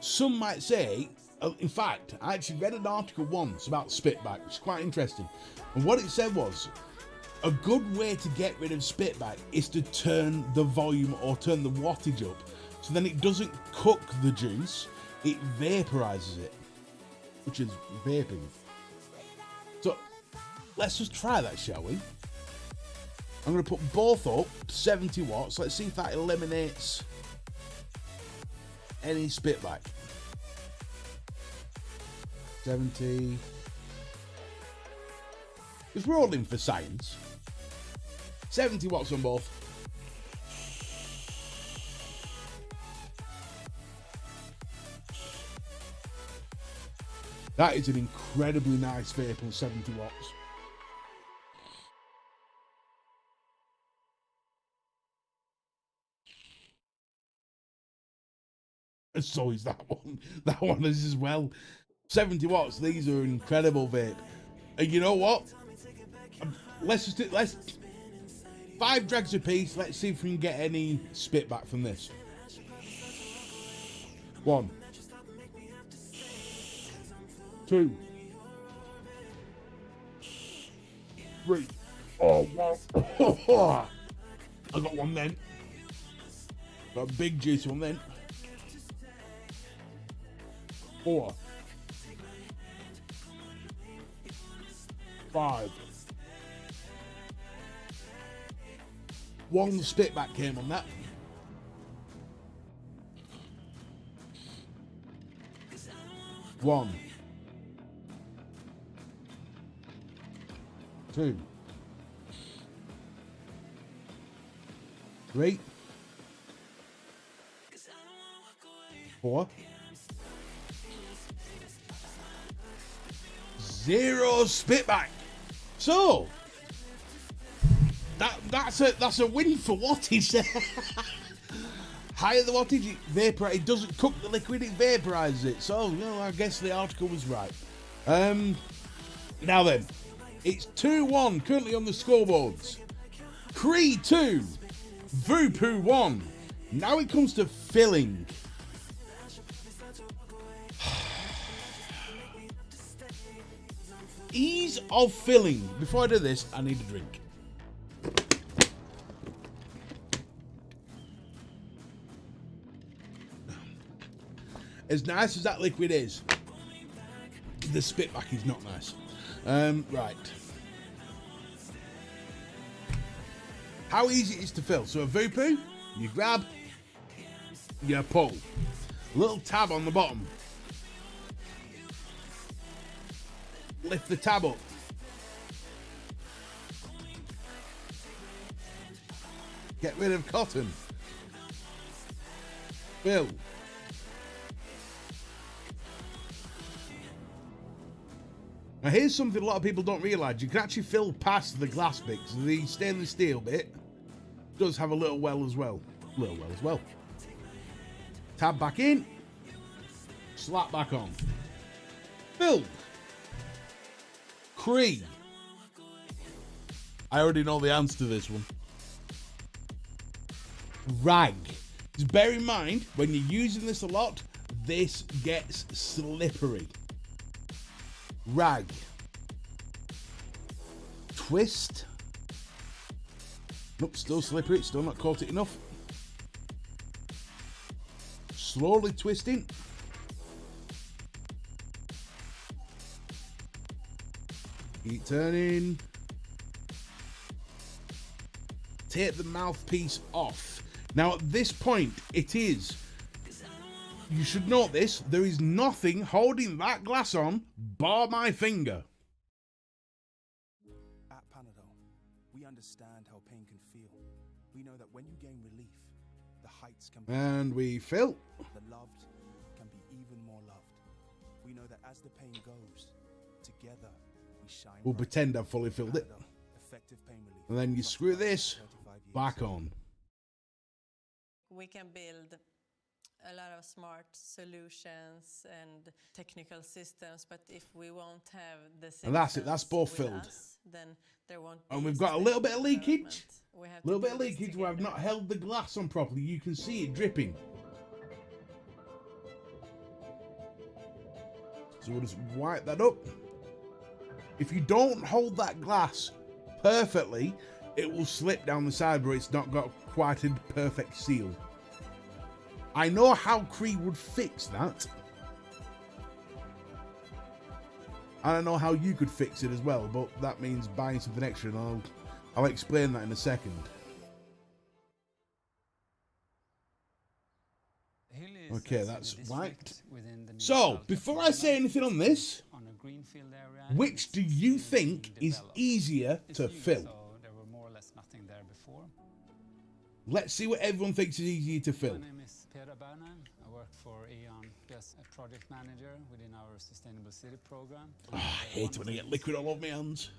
Some might say, in fact, I actually read an article once about spitback, which is quite interesting. And what it said was, a good way to get rid of spitback is to turn the volume or turn the wattage up. So then it doesn't cook the juice, it vaporizes it, which is vaping. So let's just try that, shall we? I'm going to put both up to 70 watts. Let's see if that eliminates any spitback. 70. Just rolling for science. 70 watts on both. That is an incredibly nice vape on 70 watts. And so is that one. That one is as well. 70 watts. These are incredible vape. And you know what? Let's 5 drags a piece. Let's see if we can get any spit back from this. 1, 2, 3. Oh, wow. I got one then. Got a big juicy one then. 4, 5. One spit back came on that. 1, 2, 3, 4. 0 spit back. So that's a win for wattage there. Higher the wattage, it doesn't cook the liquid, it vaporizes it. So, you know, I guess the article was right. Now then, it's 2-1 currently on the scoreboards. Kree 2, Voopoo 1. Now it comes to filling. Ease of filling. Before I do this, I need a drink. As nice as that liquid is, the spitback is not nice. Right. How easy it is to fill. So a Voopoo, you grab, you pull. Little tab on the bottom. Lift the tab up. Get rid of cotton. Fill. Now here's something a lot of people don't realise. You can actually fill past the glass bit. So the stainless steel bit does have a little well as well. Tab back in. Slap back on. Phil. Kree. I already know the answer to this one. Rag. Just bear in mind, when you're using this a lot, this gets slippery. Rag. Twist. Nope, still slippery, still not caught it enough. Slowly twisting. Keep turning. Take the mouthpiece off. Now at this point, it is, you should note this, there is nothing holding that glass on bar my finger. At Panadol, we understand how pain can feel. We know that when you gain relief, the heights can be And we fill. the loved can be even more loved. We know that as the pain goes, together we shine. We'll bright. pretend I've fully filled it. Panadol, effective pain relief. And then you Trusted screw by this 35 years. back on. We can build a lot of smart solutions and technical systems, but if we won't have the And that's it, that's citizens both with filled. us, then there won't And be we've got a little bit of sustainable leakage. development. We have A to little bit of do this leakage where I've together. not held the glass on properly. You can see it dripping. So we'll just wipe that up. If you don't hold that glass perfectly, it will slip down the side where it's not got quite a perfect seal. I know how Kree would fix that. And I know how you could fix it as well, but that means buying something extra, and I'll explain that in a second. Okay, that's wiped. So, before I say anything on this, which do you think is easier to fill? There were more or less nothing there before. Let's see what everyone thinks is easier to fill. My name is Peder Bernheim. I work for Eon as a project manager within our Sustainable City program. Oh, I hate when I get liquid all over my hands.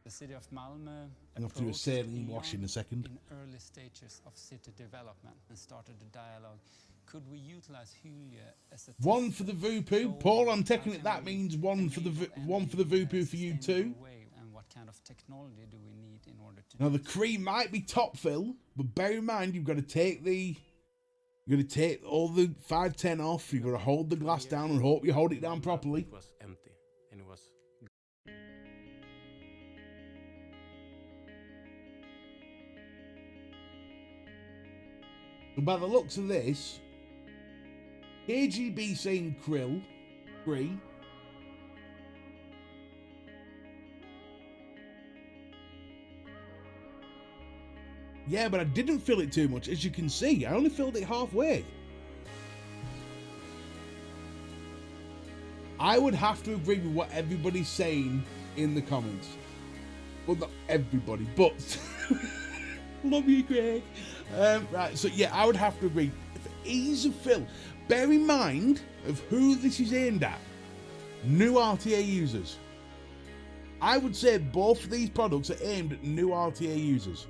The city of Malmö I'm going to have to do a approached sailing Eon wash in a second. in early stages of city development and started the dialogue. Could we utilize Hyllie as a One test for the bed? Voopoo. So Paul, I'm how taking it can that we means one for the enable Voopoo energy for you in a too. sustainable way, and what kind of technology do we need in order to Now do the this? Kree might be top fill, but bear in mind you've got to take all the 510 off. You've got to hold the glass down and hope you hold it down properly. It was empty and it was And by the looks of this, KGB saying Kree. Yeah, but I didn't fill it too much. As you can see, I only filled it halfway. I would have to agree with what everybody's saying in the comments. Well, not everybody, but love you, Greg. Right, so yeah, I would have to agree. For ease of fill, bear in mind of who this is aimed at. New RTA users. I would say both of these products are aimed at new RTA users.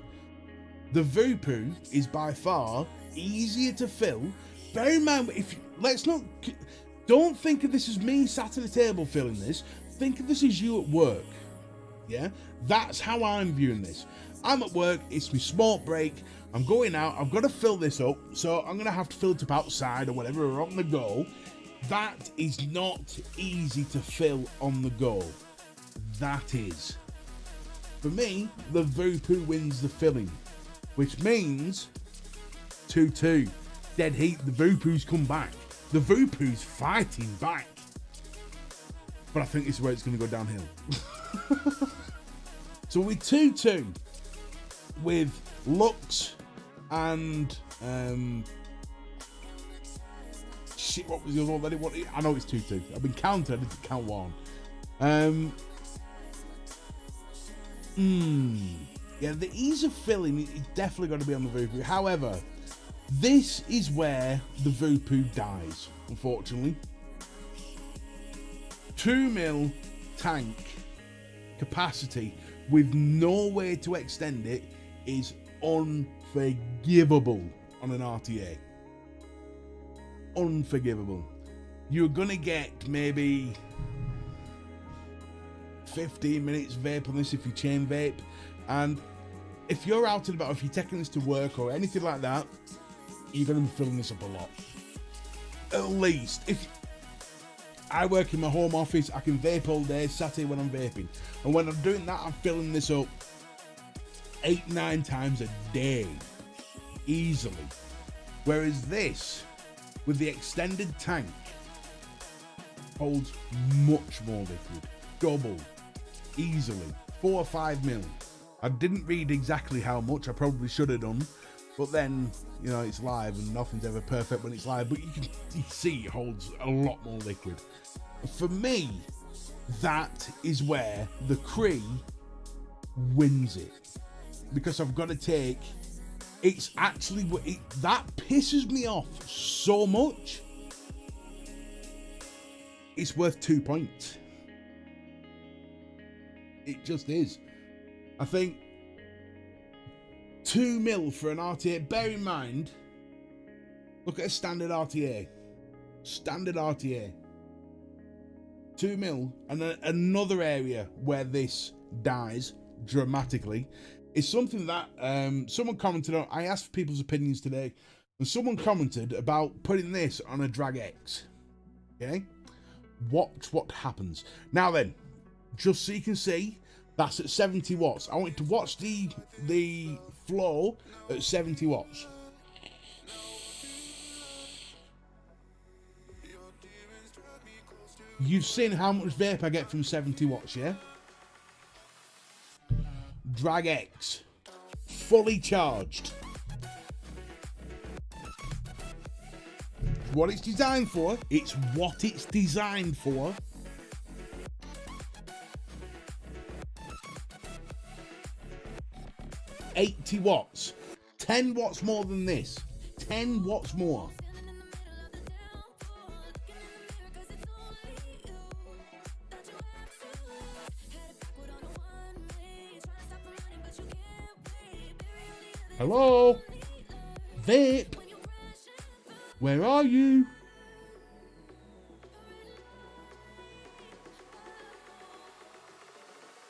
The Voopoo is by far easier to fill. Bear in mind, don't think of this as me sat at a table filling this. Think of this as you at work. Yeah, that's how I'm viewing this. I'm at work, it's my smoke break, I'm going out, I've got to fill this up, so I'm going to have to fill it up outside or whatever, or on the go. That is not easy to fill on the go. That is. For me, the Voopoo wins the filling, which means 2-2. Dead heat, the Voopoo's come back. The Voopoo's fighting back. But I think this is where it's going to go downhill. So we're 2-2 with Lux and shit, what was the other one that it wanted? I know it's 2-2. I've been counting, I didn't count one. Yeah, the ease of filling is definitely going to be on the Voopoo. However, this is where the Voopoo dies, unfortunately. 2 mil tank capacity with no way to extend it is unforgivable on an RTA. Unforgivable. you're gonna get maybe 15 minutes vape on this if you chain vape. And if you're out and about, if you're taking this to work or anything like that, you're gonna be filling this up a lot. At least, if I work in my home office, I can vape all day, sat here when I'm vaping. And when I'm doing that, I'm filling this up 8-9 times a day, easily. Whereas this, with the extended tank, holds much more liquid, double, easily, 4 or 5 mil. I didn't read exactly how much, I probably should have done, but then, you know, it's live and nothing's ever perfect when it's live, but you can see it holds a lot more liquid. For me, that is where the Kree wins it, because I've got to take, it's actually, that pisses me off so much. It's worth 2 points. It just is. I think 2 mil for an RTA. Bear in mind, look at a standard RTA. Standard RTA. 2 mil. And another area where this dies dramatically is something that someone commented on. I asked for people's opinions today, and someone commented about putting this on a Drag X. Okay? Watch what happens. Now then, just so you can see, that's at 70 watts. I want you to watch the flow at 70 watts. You've seen how much vape I get from 70 watts, yeah? Drag X, fully charged. What it's designed for, it's what it's designed for. $80 watts, 10 watts more than this, 10 watts more. Hello? Vape? Where are you?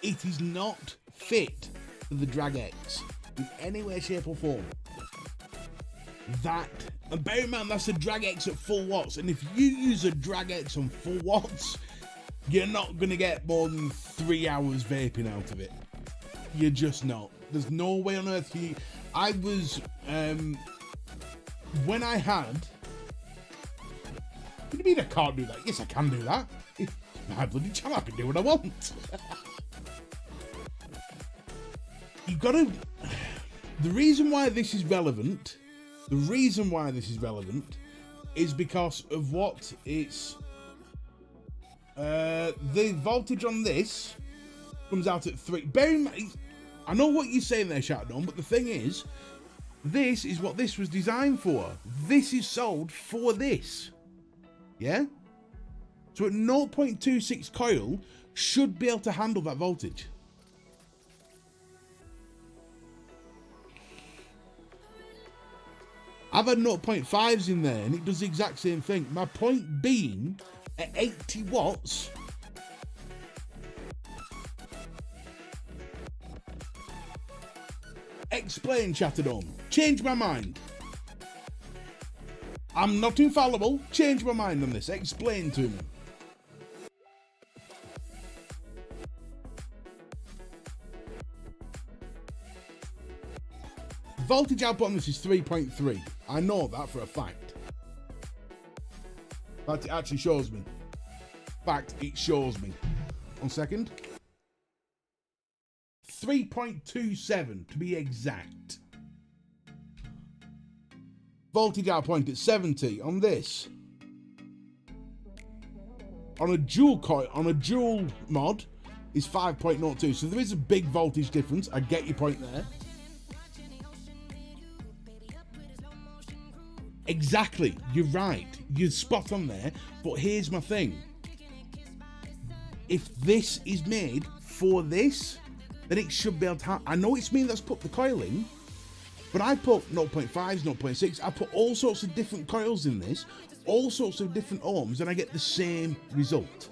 It is not fit for the Drag X in any way, shape or form. That, and bear in mind that's a Drag X at full watts, and if you use a Drag X on full watts, you're not going to get more than 3 hours vaping out of it. You're just not. There's no way on earth you... I was, when I had... What do you mean I can't do that? Yes, I can do that. It's my bloody channel, I can do what I want. You've got to... The reason why this is relevant... is because of what it's... the voltage on this comes out at 3. Bear in mind... I know what you're saying there, Shadow, but the thing is, this is what this was designed for. This is sold for this. Yeah? So at 0.26 coil, should be able to handle that voltage. I've had 0.5s in there, and it does the exact same thing. My point being, at 80 watts... Explain, Chatterdome. Change my mind. I'm not infallible. Change my mind on this. Explain to me. Voltage output on this is 3.3. I know that for a fact. But it actually shows me. In fact, it shows me. 1 second. 3.27 to be exact. Voltage output at 70 on this. On a dual coil, on a dual mod, is 5.02. So there is a big voltage difference. I get your point there. Exactly. You're right. You're spot on there. But here's my thing. If this is made for this, then it should be able to have... I know it's me that's put the coil in, but I put 0.5s, 0.6. I put all sorts of different coils in this, all sorts of different ohms and I get the same result.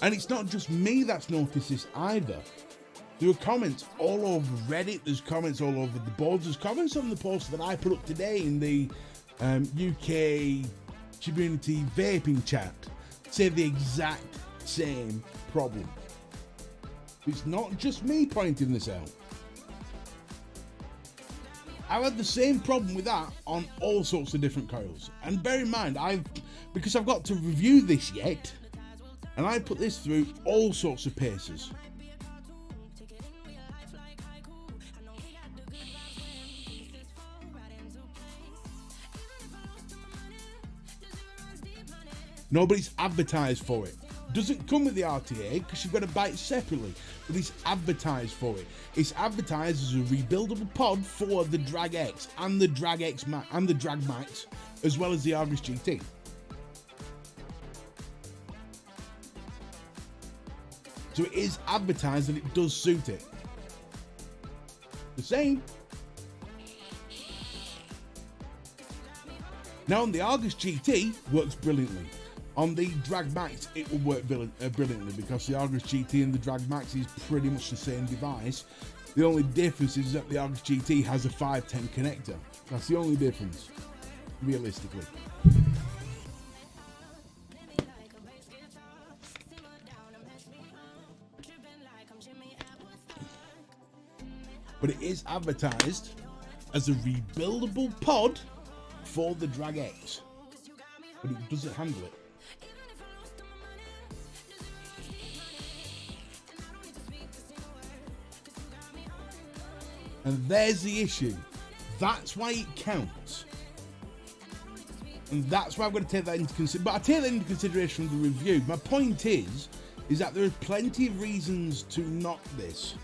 And it's not just me that's noticed this either. There are comments all over Reddit, there's comments all over the boards, there's comments on the post that I put up today in the UK community vaping chat, say the exact same problem. It's not just me pointing this out. I've had the same problem with that on all sorts of different coils. And bear in mind, because I've got to review this yet, and I put this through all sorts of paces. Nobody's advertised for it. Doesn't come with the RTA because you've got to buy it separately, but it's advertised for it. It's advertised as a rebuildable pod for the Drag X and the Drag X and the Drag Max, as well as the Argus GT. So it is advertised and it does suit it. The same. Now on the Argus GT works brilliantly. On the Drag Max, it will work brilliantly because the Argus GT and the Drag Max is pretty much the same device. The only difference is that the Argus GT has a 510 connector. That's the only difference, realistically. But it is advertised as a rebuildable pod for the Drag X. But it doesn't handle it. And there's the issue. That's why it counts. And that's why I'm going to take that into consideration. But I take that into consideration from the review. My point is that there are plenty of reasons to knock this.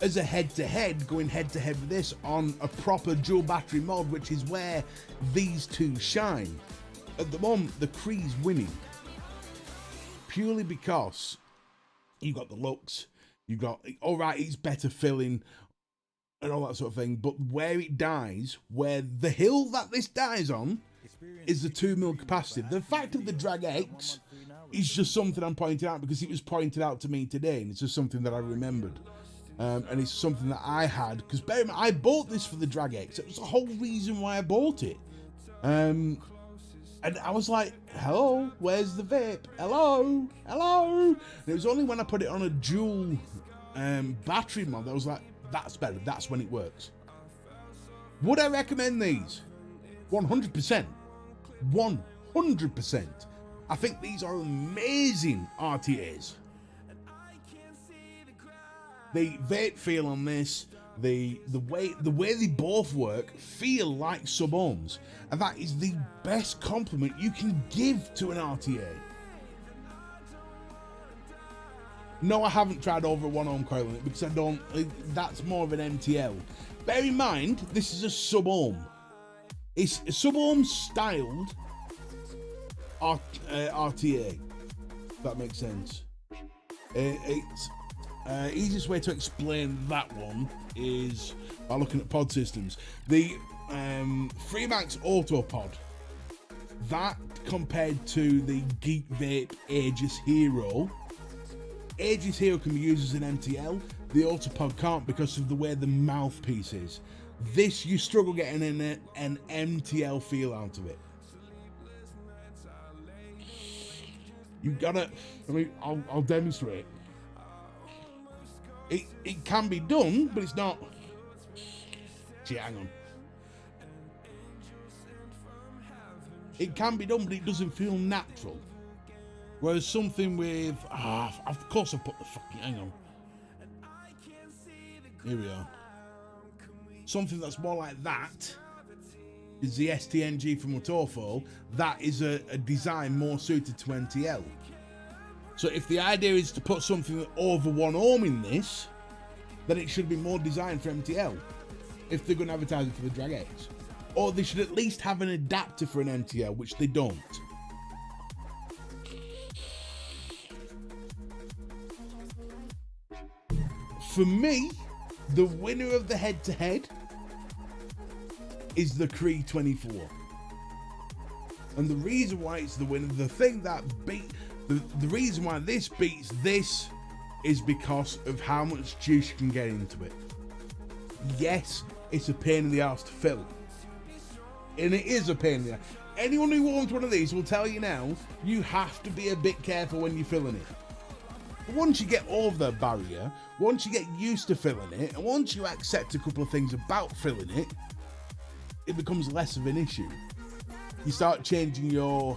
As a head-to-head, going head-to-head with this on a proper dual battery mod, which is where these two shine. At the moment, the Kree's winning. Purely because you've got the looks, you've got, alright, it's better filling, and all that sort of thing, but where it dies, where the hill that this dies on, is the 2mm capacity. The fact of the Drag X is just something I'm pointing out because it was pointed out to me today, and it's just something that I remembered. And it's something that I had, because bear in mind, I bought this for the Drag X. It was the whole reason why I bought it. And I was like, hello, where's the vape? Hello, hello. And it was only when I put it on a dual battery mod that I was like, that's better, that's when it works. Would I recommend these? 100%. 100%. I think these are amazing RTAs. The vape feel on this, the way they both work feel like sub-ohms, and that is the best compliment you can give to an RTA. No, I haven't tried over a 1 ohm coil on it because I don't. That's more of an MTL. Bear in mind, this is a sub-ohm. It's a sub-ohm styled RTA. If that makes sense. It's easiest way to explain that one is by looking at pod systems. The Freemax Auto Pod, that compared to the Geek Vape Aegis Hero. Aegis Hero can be used as an MTL. The Autopod can't because of the way the mouthpiece is. This, you struggle getting an MTL feel out of it. You've got to, I mean, I'll demonstrate. It can be done, but it's not. Gee, hang on. It can be done, but it doesn't feel natural. Whereas something with, of course I've put the fucking, hang on. Here we are. Something that's more like that is the STNG from Motofo. That is a design more suited to MTL. So if the idea is to put something over 1 ohm in this, then it should be more designed for MTL. If they're going to advertise it for the Drag X. Or they should at least have an adapter for an MTL, which they don't. For me, the winner of the head-to-head is the Kree 24. And the reason why it's the winner, the thing that beat, the reason why this beats this is because of how much juice you can get into it. Yes, it's a pain in the ass to fill. And it is a pain in the ass. Anyone who owns one of these will tell you now, you have to be a bit careful when you're filling it. But once you get over the barrier, once you get used to filling it, and once you accept a couple of things about filling it, it becomes less of an issue. You start changing your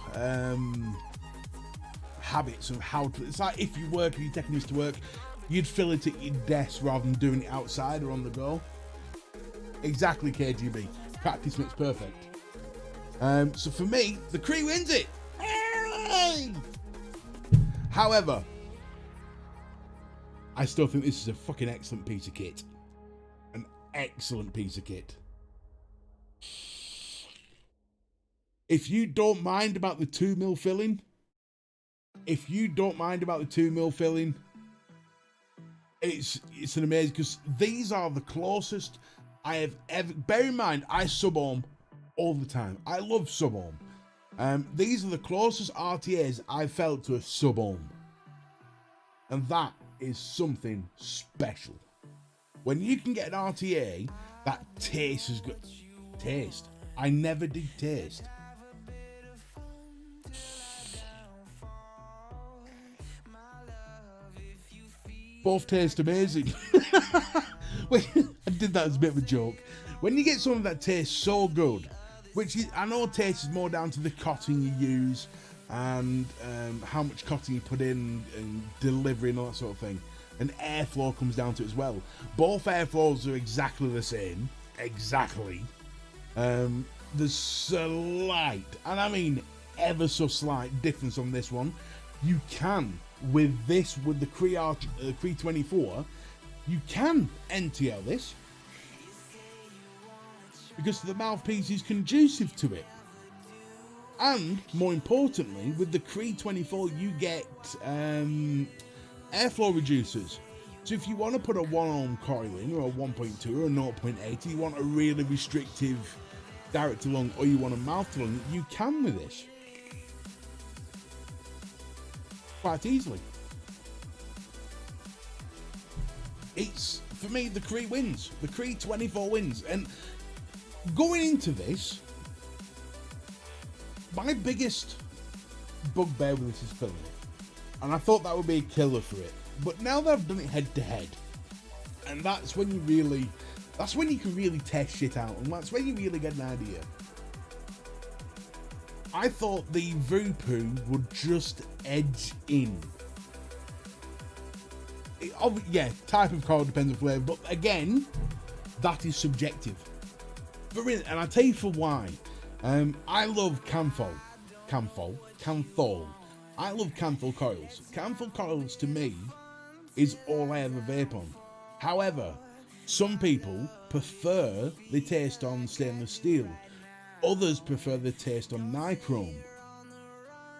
habits of how to. It's like if you work and you're taking this to work, you'd fill it at your desk rather than doing it outside or on the go. Exactly, KGB. Practice makes perfect. So for me, the Kree wins it. However, I still think this is a fucking excellent piece of kit. An excellent piece of kit. If you don't mind about the 2mm filling, it's an amazing, because these are the closest I have ever. Bear in mind, I sub-ohm all the time. I love sub-ohm. These are the closest RTAs I've felt to a sub-ohm, and that is something special. When you can get an RTA that tastes as good. Taste. I never did taste. Both taste amazing. Wait, I did that as a bit of a joke. When you get something that tastes so good, which is, I know taste is more down to the cotton you use and how much cotton you put in and delivery and all that sort of thing. And airflow comes down to it as well. Both airflows are exactly the same. Exactly. There's slight, and I mean ever so slight difference on this one. You can, with the Kree 24, you can NTL this because the mouthpiece is conducive to it. And more importantly, with the Kree 24, you get airflow reducers. So if you want to put a 1-ohm coil in, or a 1.2 or a 0.8, you want a really restrictive direct to lung, or you want a mouth to lung, you can with this quite easily. It's, for me, the Kree wins. The Kree 24 wins. And going into this, my biggest bugbear with this is filling it. And I thought that would be a killer for it. But now that I've done it head to head, and that's when you can really test shit out, and that's when you really get an idea. I thought the Voopoo would just edge in. Type of coil depends on flavour, but again, that is subjective. And I'll tell you for why. I love Canthol. I love Canthol coils. Canthol coils to me is all I ever vape on. However, some people prefer the taste on stainless steel. Others prefer the taste on nichrome.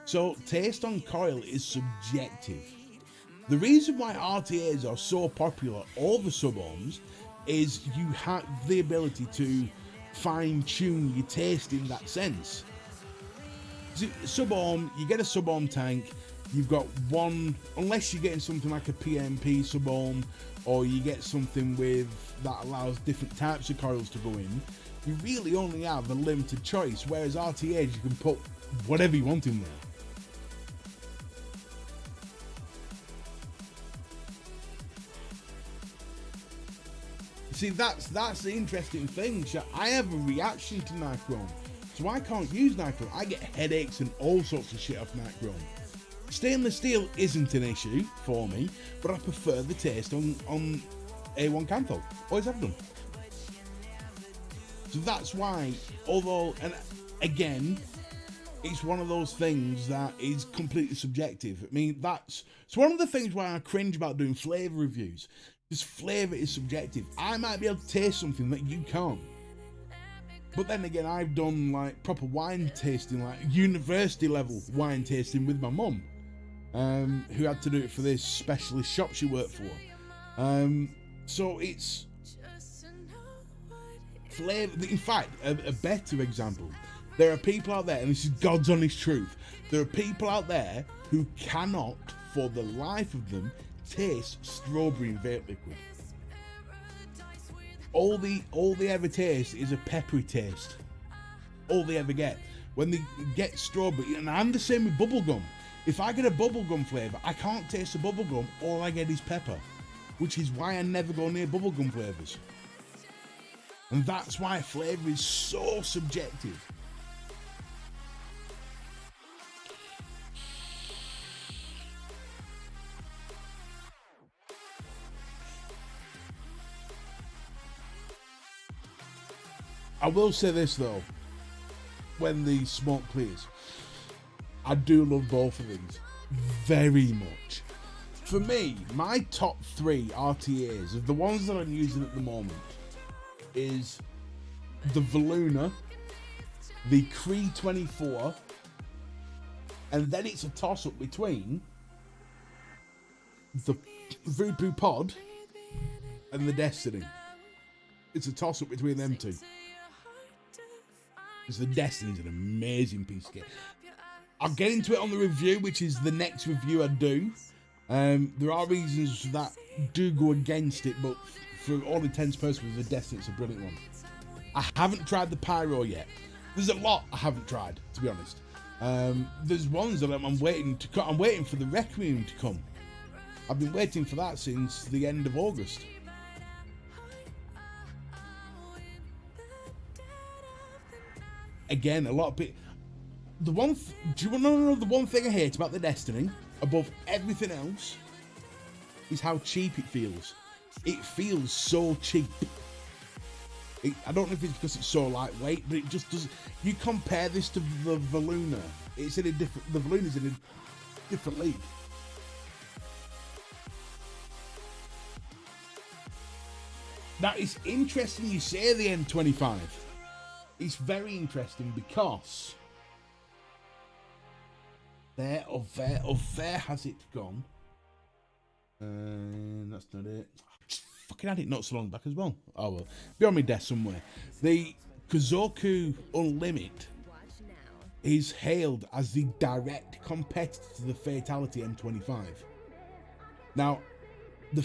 So taste on coil is subjective. The reason why RTAs are so popular over sub-ohms is you have the ability to fine-tune your taste in that sense. Sub-ohm, you get a sub-ohm tank, you've got one, unless you're getting something like a PMP sub-ohm, or you get something that allows different types of coils to go in, you really only have a limited choice, whereas RTAs, you can put whatever you want in there. See, that's the interesting thing. I have a reaction to nichrome, so I can't use nichrome. I get headaches and all sorts of shit off nichrome. Stainless steel isn't an issue for me, but I prefer the taste on A1 Canthol. Always have done. So that's why, although, and again, it's one of those things that is completely subjective. I mean, it's one of the things why I cringe about doing flavour reviews. Because flavour is subjective. I might be able to taste something that you can't. But then again, I've done like proper wine tasting, like university level wine tasting with my mum, who had to do it for this specialist shop she worked for. So it's flavour. In fact, a better example. There are people out there, and this is God's honest truth, there are people out there who cannot, for the life of them, taste strawberry in vape liquid. All they ever taste is a peppery taste. All they ever get. When they get strawberry, and I'm the same with bubblegum. If I get a bubblegum flavour, I can't taste the bubblegum, all I get is pepper. Which is why I never go near bubblegum flavours. And that's why flavour is so subjective. I will say this though, when the smoke clears, I do love both of these very much. For me, my top 3 RTAs of the ones that I'm using at the moment is the Valuna, the Kree 24, and then it's a toss-up between the Voopoo Pod and the Destiny. It's a toss-up between them two. Because the Destiny's an amazing piece of kit. I'll get into it on the review, which is the next review I do. There are reasons that do go against it, but for all intents and purposes, the Destiny's a brilliant one. I haven't tried the Pyro yet. There's a lot I haven't tried, to be honest. There's ones that I'm waiting to come. I'm waiting for the Requiem to come. I've been waiting for that since the end of August. Again, a lot of people. Do you want to know the one thing I hate about the Destiny, above everything else, is how cheap it feels. It feels so cheap. I don't know if it's because it's so lightweight, but it just doesn't. You compare this to the Valuna, it's in a different. The Valuna's in a different league. Now it's interesting you say the M25. It's very interesting because there has it gone. And that's not it. I just fucking had it not so long back as well. Oh well, be on my desk somewhere. The Kazoku Unlimited is hailed as the direct competitor to the Fatality M25. Now, the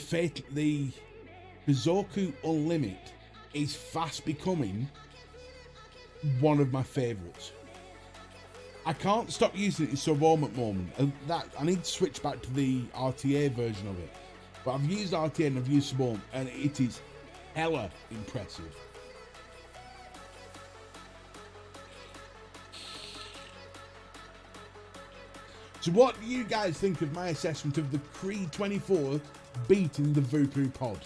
Kazoku Unlimited is fast becoming one of my favourites. I can't stop using it in sub home at the moment. I need to switch back to the RTA version of it. But I've used RTA and I've used sub home, and it is hella impressive. So what do you guys think of my assessment of the Kree 24 beating the Voopoo Pod?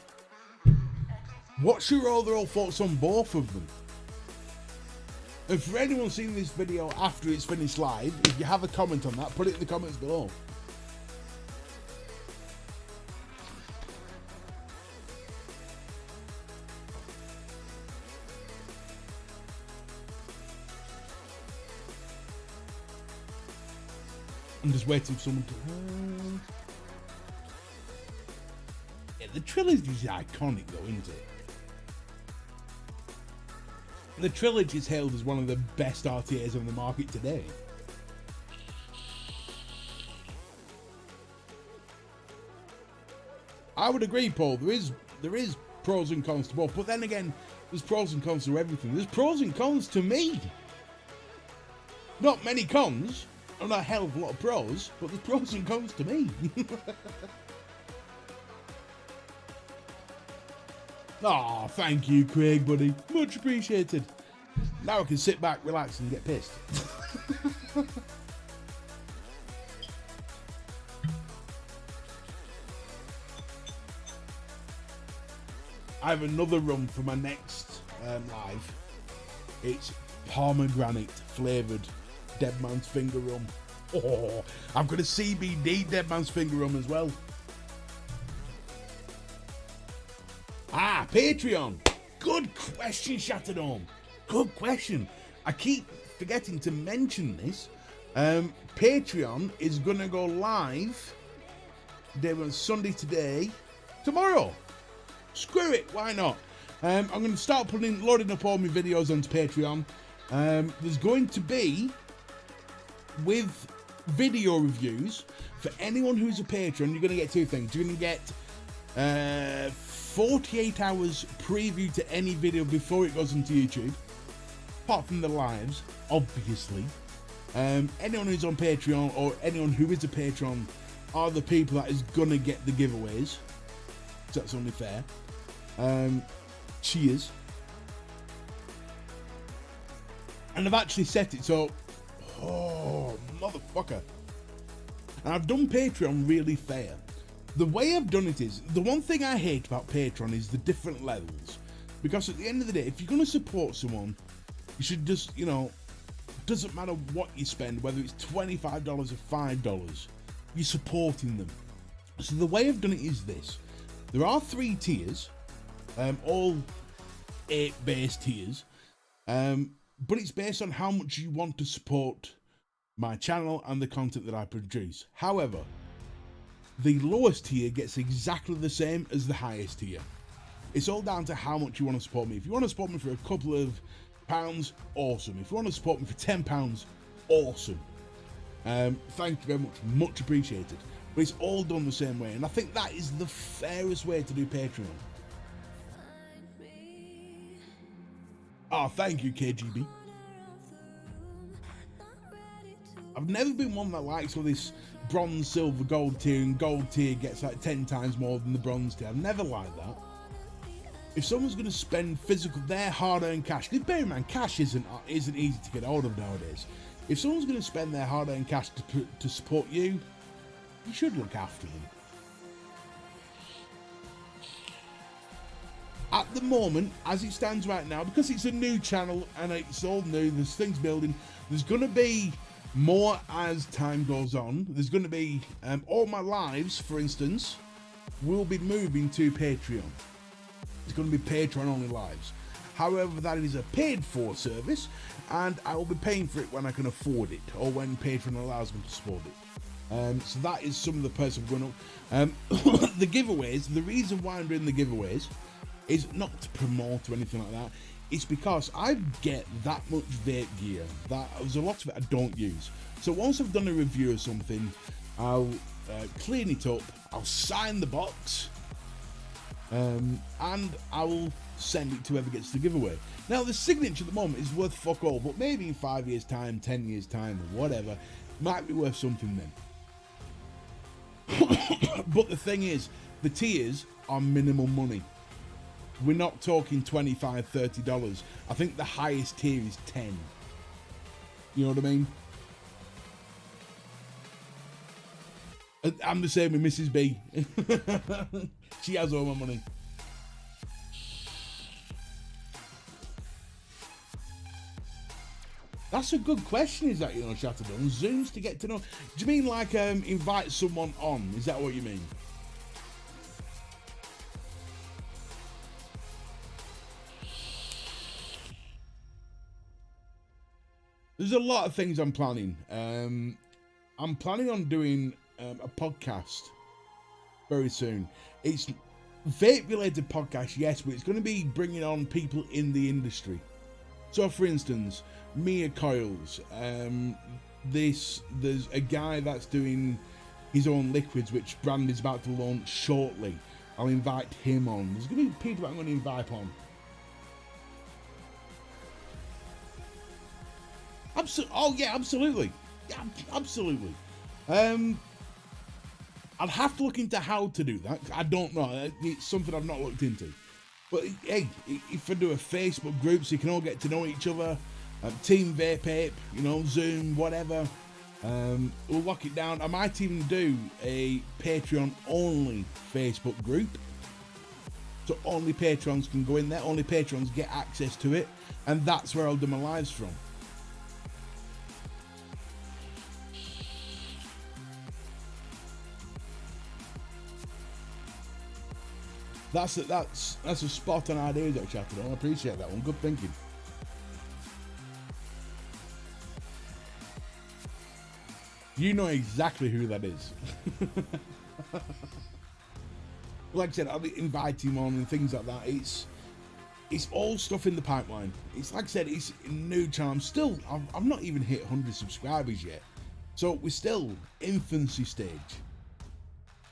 What's your overall thoughts on both of them? And for anyone seeing this video after it's finished live, if you have a comment on that, put it in the comments below. I'm just waiting for someone to... Yeah, the trilogy is iconic though, isn't it? The trilogy is hailed as one of the best RTAs on the market today. I would agree, Paul. There is pros and cons to both, but then again, there's pros and cons to everything. There's pros and cons to me. Not many cons, and not a hell of a lot of pros, but there's pros and cons to me. Oh, thank you, Craig, buddy. Much appreciated. Now I can sit back, relax, and get pissed. I have another run for my next live. It's pomegranate flavoured Dead Man's Finger rum. Oh, I've got a CBD Dead Man's Finger rum as well. Ah, Patreon. Good question, Shattered Home. Good question. I keep forgetting to mention this. Patreon is going to go live Sunday today, tomorrow. Screw it, why not? I'm going to start loading up all my videos onto Patreon. There's going to be, with video reviews, for anyone who's a patron, you're going to get two things. You're going to get 48 hours preview to any video before it goes into YouTube, apart from the lives, obviously. Anyone who's on Patreon, or anyone who is a patron, are the people that is going to get the giveaways. So that's only fair. Cheers. And I've actually set it so, oh, motherfucker. And I've done Patreon really fair. The way I've done it is, the one thing I hate about Patreon is the different levels. Because at the end of the day, if you're going to support someone, you should just, you know, doesn't matter what you spend, whether it's $25 or $5, you're supporting them. So the way I've done it is this. There are 3 tiers, all 8 base tiers, but it's based on how much you want to support my channel and the content that I produce. However, the lowest tier gets exactly the same as the highest tier. It's all down to how much you want to support me. If you want to support me for a couple of pounds, awesome. If you want to support me for £10, awesome. Thank you very much, much appreciated. But it's all done the same way, and I think that is the fairest way to do Patreon. Oh, thank you, KGB. I've never been one that likes all this bronze, silver, gold tier, and gold tier gets like 10 times more than the bronze tier. I've never liked that. If someone's going to spend physical, their hard-earned cash, because bear in mind, cash isn't easy to get hold of nowadays. If someone's going to spend their hard-earned cash to support you, you should look after them. At the moment, as it stands right now, because it's a new channel and it's all new, there's things building, there's going to be more as time goes on. There's going to be, all my lives, for instance, will be moving to Patreon. It's going to be Patreon only lives. However, that is a paid for service, and I will be paying for it when I can afford it, or when Patreon allows me to support it. So that is some of the perks I'm going on. The giveaways, the reason why I'm doing the giveaways is not to promote or anything like that. It's because I get that much vape gear that there's a lot of it I don't use. So once I've done a review of something, I'll clean it up, I'll sign the box, and I will send it to whoever gets the giveaway. Now the signature at the moment is worth fuck all, but maybe in 5 years time, 10 years time, or whatever, might be worth something then. But the thing is, the tiers are minimum money. We're not talking $25, $30. I think the highest tier is 10. You know what I mean? I'm the same with Mrs. B. She has all my money. That's a good question, is that, you know, Shatterdown? Zooms to get to know. Do you mean like invite someone on? Is that what you mean? There's a lot of things I'm planning. I'm planning on doing a podcast very soon. It's vape-related podcast, yes, but it's going to be bringing on people in the industry. So, for instance, Mia Coils. There's a guy that's doing his own liquids, which brand is about to launch shortly. I'll invite him on. There's going to be people that I'm going to invite on. Oh yeah, absolutely. Yeah, absolutely. I'd have to look into how to do that. I don't know. It's something I've not looked into. But hey, if I do a Facebook group so you can all get to know each other, Team VapeApe, you know, Zoom, whatever, we'll lock it down. I might even do a Patreon only Facebook group. So only patrons can go in there, only patrons get access to it, and that's where I'll do my lives from. That's a spot on idea, Dr. Chatterton. I appreciate that one. Good thinking. You know exactly who that is. Like I said, I'll be inviting him on and things like that. it's all stuff in the pipeline. It's like I said, it's new charm. Still, I've not even hit 100 subscribers yet. So we're still infancy stage.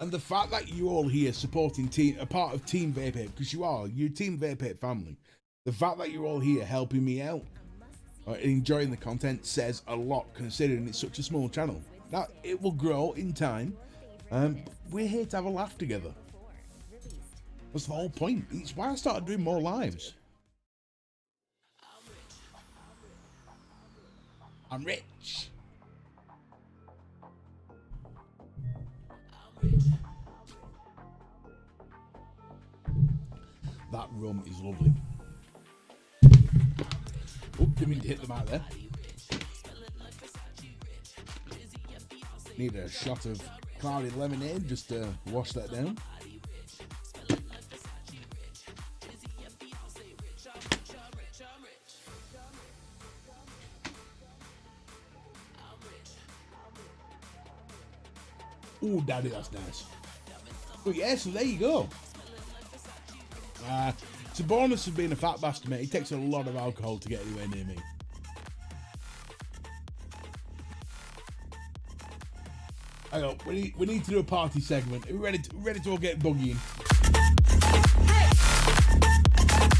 And the fact that you all here supporting a part of Team VapeApe, because you're Team VapeApe family. The fact that you're all here helping me out, enjoying the content, says a lot considering it's such a small channel. Now, it will grow in time. We're here to have a laugh together. That's the whole point. It's why I started doing more lives. I'm rich. That rum is lovely. Oh, didn't mean to hit the mic there. Need a shot of cloudy lemonade just to wash that down. Oh, daddy, that's nice. But yeah, so there you go. It's a bonus of being a fat bastard, mate. It takes a lot of alcohol to get anywhere near me. Hang on, we need to do a party segment. Are we ready to all get buggying?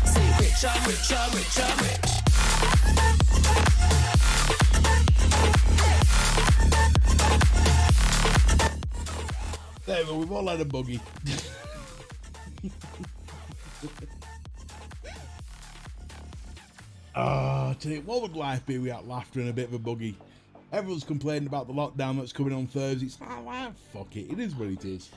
Say rich, I'm rich, I'm rich, I'm rich. There we go, we've all had a buggy. Today, what would life be without laughter and a bit of a buggy? Everyone's complaining about the lockdown that's coming on Thursday. It's fuck it, it is what it is.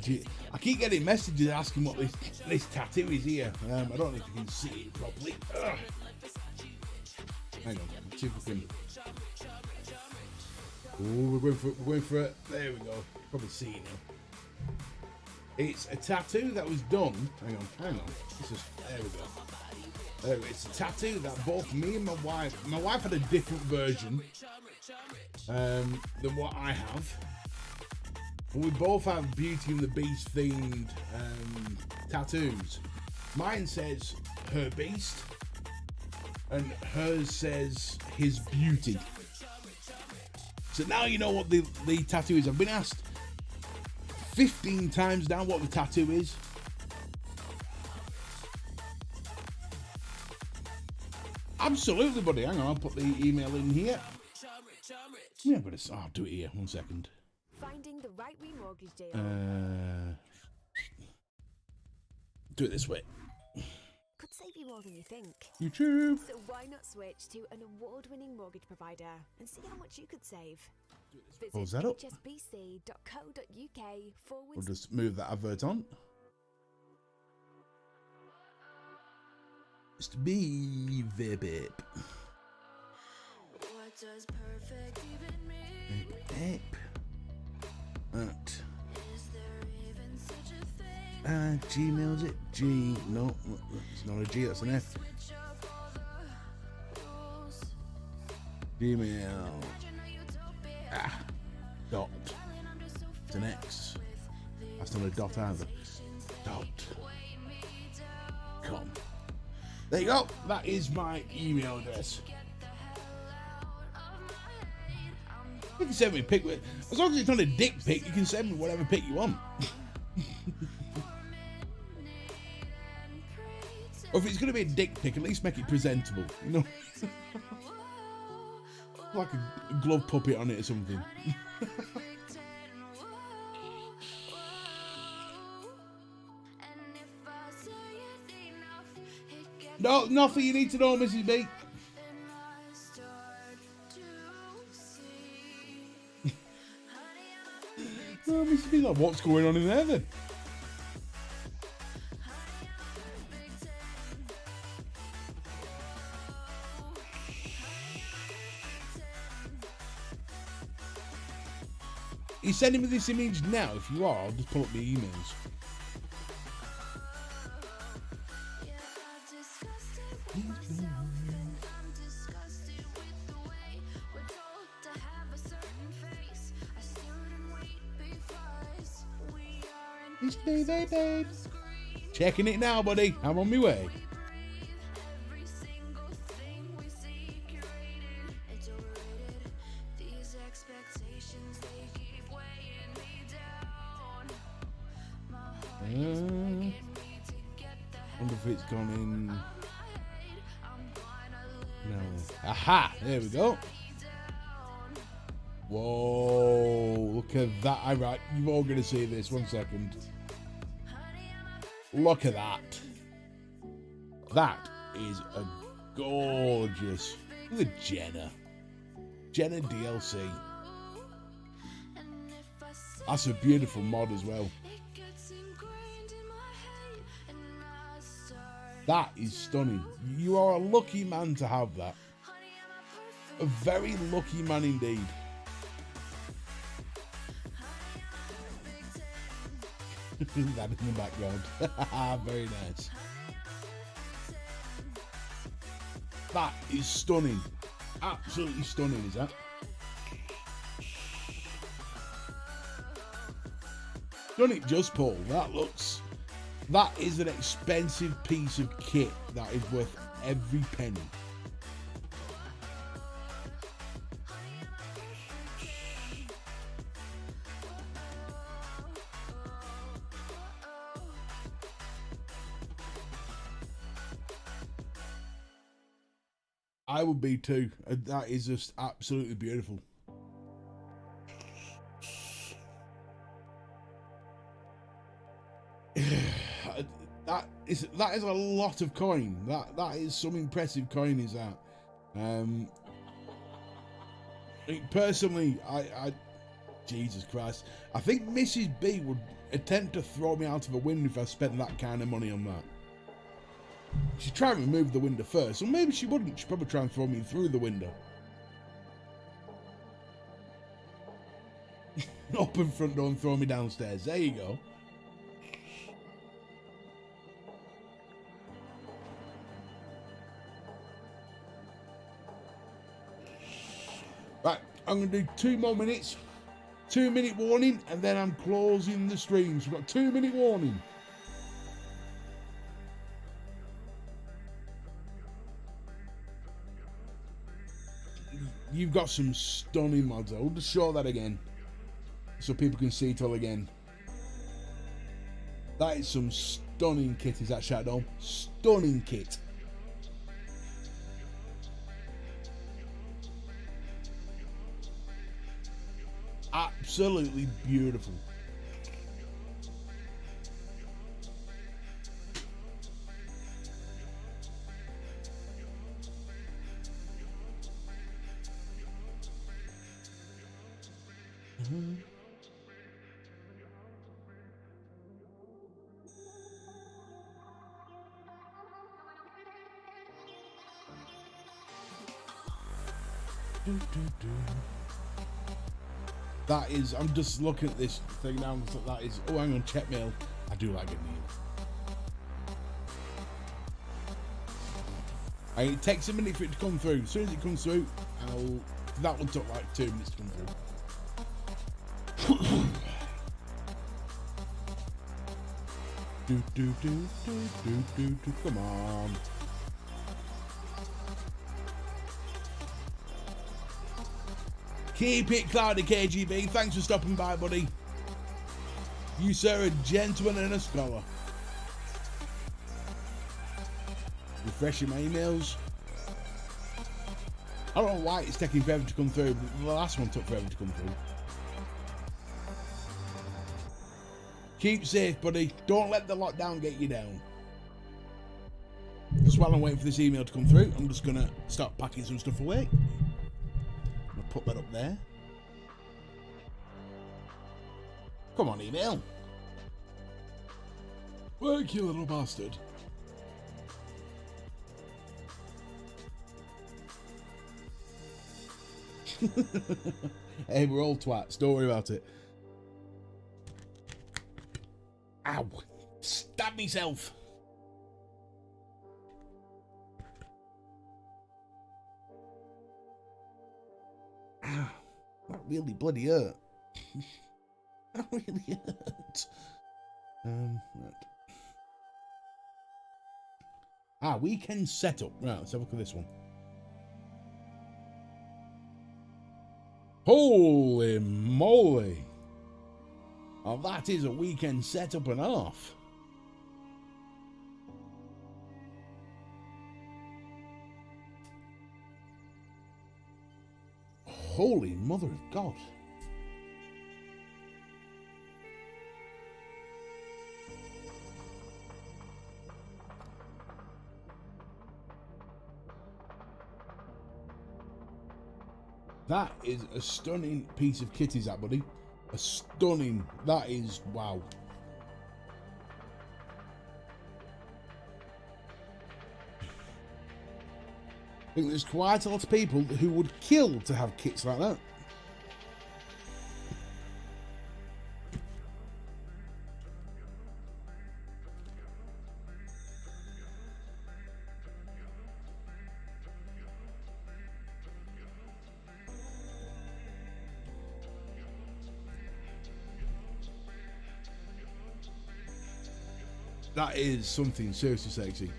Gee, I keep getting messages asking what this tattoo is here. I don't know if you can see it properly. Hang on, see if we can. Oh, we're going for it. There we go. Probably see it now. It's a tattoo that was done. Hang on. There we go. It's a tattoo that both me and my wife had a different version than what I have. But we both have Beauty and the Beast themed tattoos. Mine says her beast, and hers says his beauty. So now you know what the tattoo is. I've been asked 15 times now what the tattoo is. Absolutely, buddy. Hang on, I'll put the email in here. Yeah, but I'll do it here. 1 second. Finding the right remortgage deal. Do it this way. Could save you more than you think. YouTube. So why not switch to an award-winning mortgage provider and see how much you could save? Pause that up. hsbc.co.uk/. We'll just move that advert on. Mr. B VapeApe. What does perfect even mean? VapeApe. At Is there even such a thing? Gmail's it? G. No, it's not a G, that's an F. Switch up all the rules. Gmail. Imagine a utopia. Dot. Darling, I'm just so It's an X. That's not a dot either. Dot. weigh me down. Com. There you go. That is my email address. Get the hell out of my head. I'm You can send me a pic with, as long as it's not a dick pic, you can send me whatever pic you want. Or if it's going to be a dick pic, at least make it presentable. You know, like a glove puppet on it or something. No, nothing you need to know, Mrs. B. Oh, Mrs. B, like, what's going on in there then? You sending me this image now? If you are, I'll just pull up the emails. used to be VapeApe. Checking it now, buddy. I'm on my way. Wonder if it's gone in. No. Aha! There we go. Whoa! Look at that. All right, you're all gonna see this. 1 second. Look at that. That is a gorgeous. Look at Jenna. Jenna DLC. That's a beautiful mod as well. That is stunning. You are a lucky man to have that. A very lucky man indeed. That in the background. Very nice. That is stunning. Absolutely stunning, is that? Done it just, Paul. That is an expensive piece of kit that is worth every penny. I would be too. That is just absolutely beautiful. That is a lot of coin. That is some impressive coin, is that? Personally, I Jesus Christ, I think Mrs. B would attempt to throw me out of a window if I spent that kind of money on that. She'd try and remove the window first, or maybe she wouldn't. She'd probably try and throw me through the window. Open front door and throw me downstairs. There you go. Right, I'm going to do 2 more minutes. 2-minute warning, and then I'm closing the stream. So we've got 2-minute warning. You've got some stunning mods. I'll just show that again so people can see it all again. That is some stunning kit, is that, Shadow? Stunning kit. Absolutely beautiful. That is, I'm just looking at this thing now, and that is, oh, hang on, check mail. I do like it now. It takes a minute for it to come through. As soon as it comes through, that one took like 2 minutes to come through. Come on. Keep it cloudy, KGB. Thanks for stopping by, buddy. You, sir, a gentleman and a scholar. Refreshing my emails. I don't know why it's taking forever to come through, but the last one took forever to come through. Keep safe, buddy. Don't let the lockdown get you down. Just while I'm waiting for this email to come through, I'm just going to start packing some stuff away. Put that up there. Come on, email. Work, you little bastard. Hey, we're all twats. Don't worry about it. Ow. Stab myself. That really bloody hurt. That really hurt. Right. Ah, weekend setup. Right, let's have a look at this one. Holy moly. Oh, that is a weekend setup and half. Holy mother of God. That is a stunning piece of kit, is that, buddy? A stunning. That is, wow. I think there's quite a lot of people who would kill to have kits like that. That is something seriously sexy.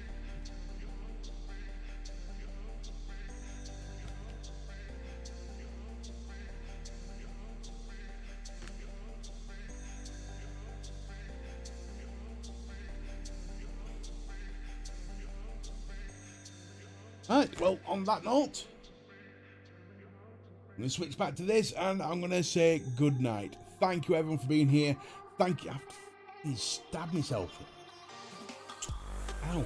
Right, well, on that note, I'm going to switch back to this and I'm going to say good night. Thank you, everyone, for being here. Thank you. I stabbed myself. Ow.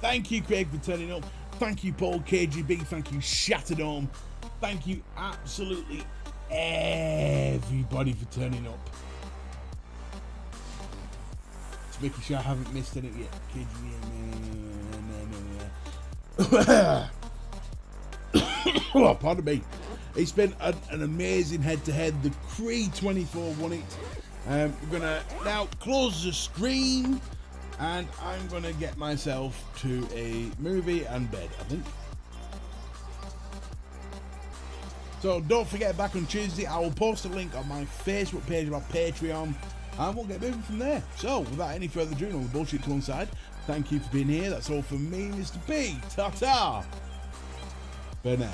Thank you, Craig, for turning up. Thank you, Paul KGB. Thank you, Shatterdome. Thank you, absolutely everybody, for turning up. Just making sure I haven't missed anything yet. Oh, pardon me. It's been an amazing head-to-head. The Kree 24 won it. We're going to now close the stream. And I'm going to get myself to a movie and bed, I think. So don't forget, back on Tuesday, I will post a link on my Facebook page about Patreon. And we'll get moving from there. So, without any further ado, all the bullshit to one side, thank you for being here. That's all from me, Mr. B. Ta-ta. For now.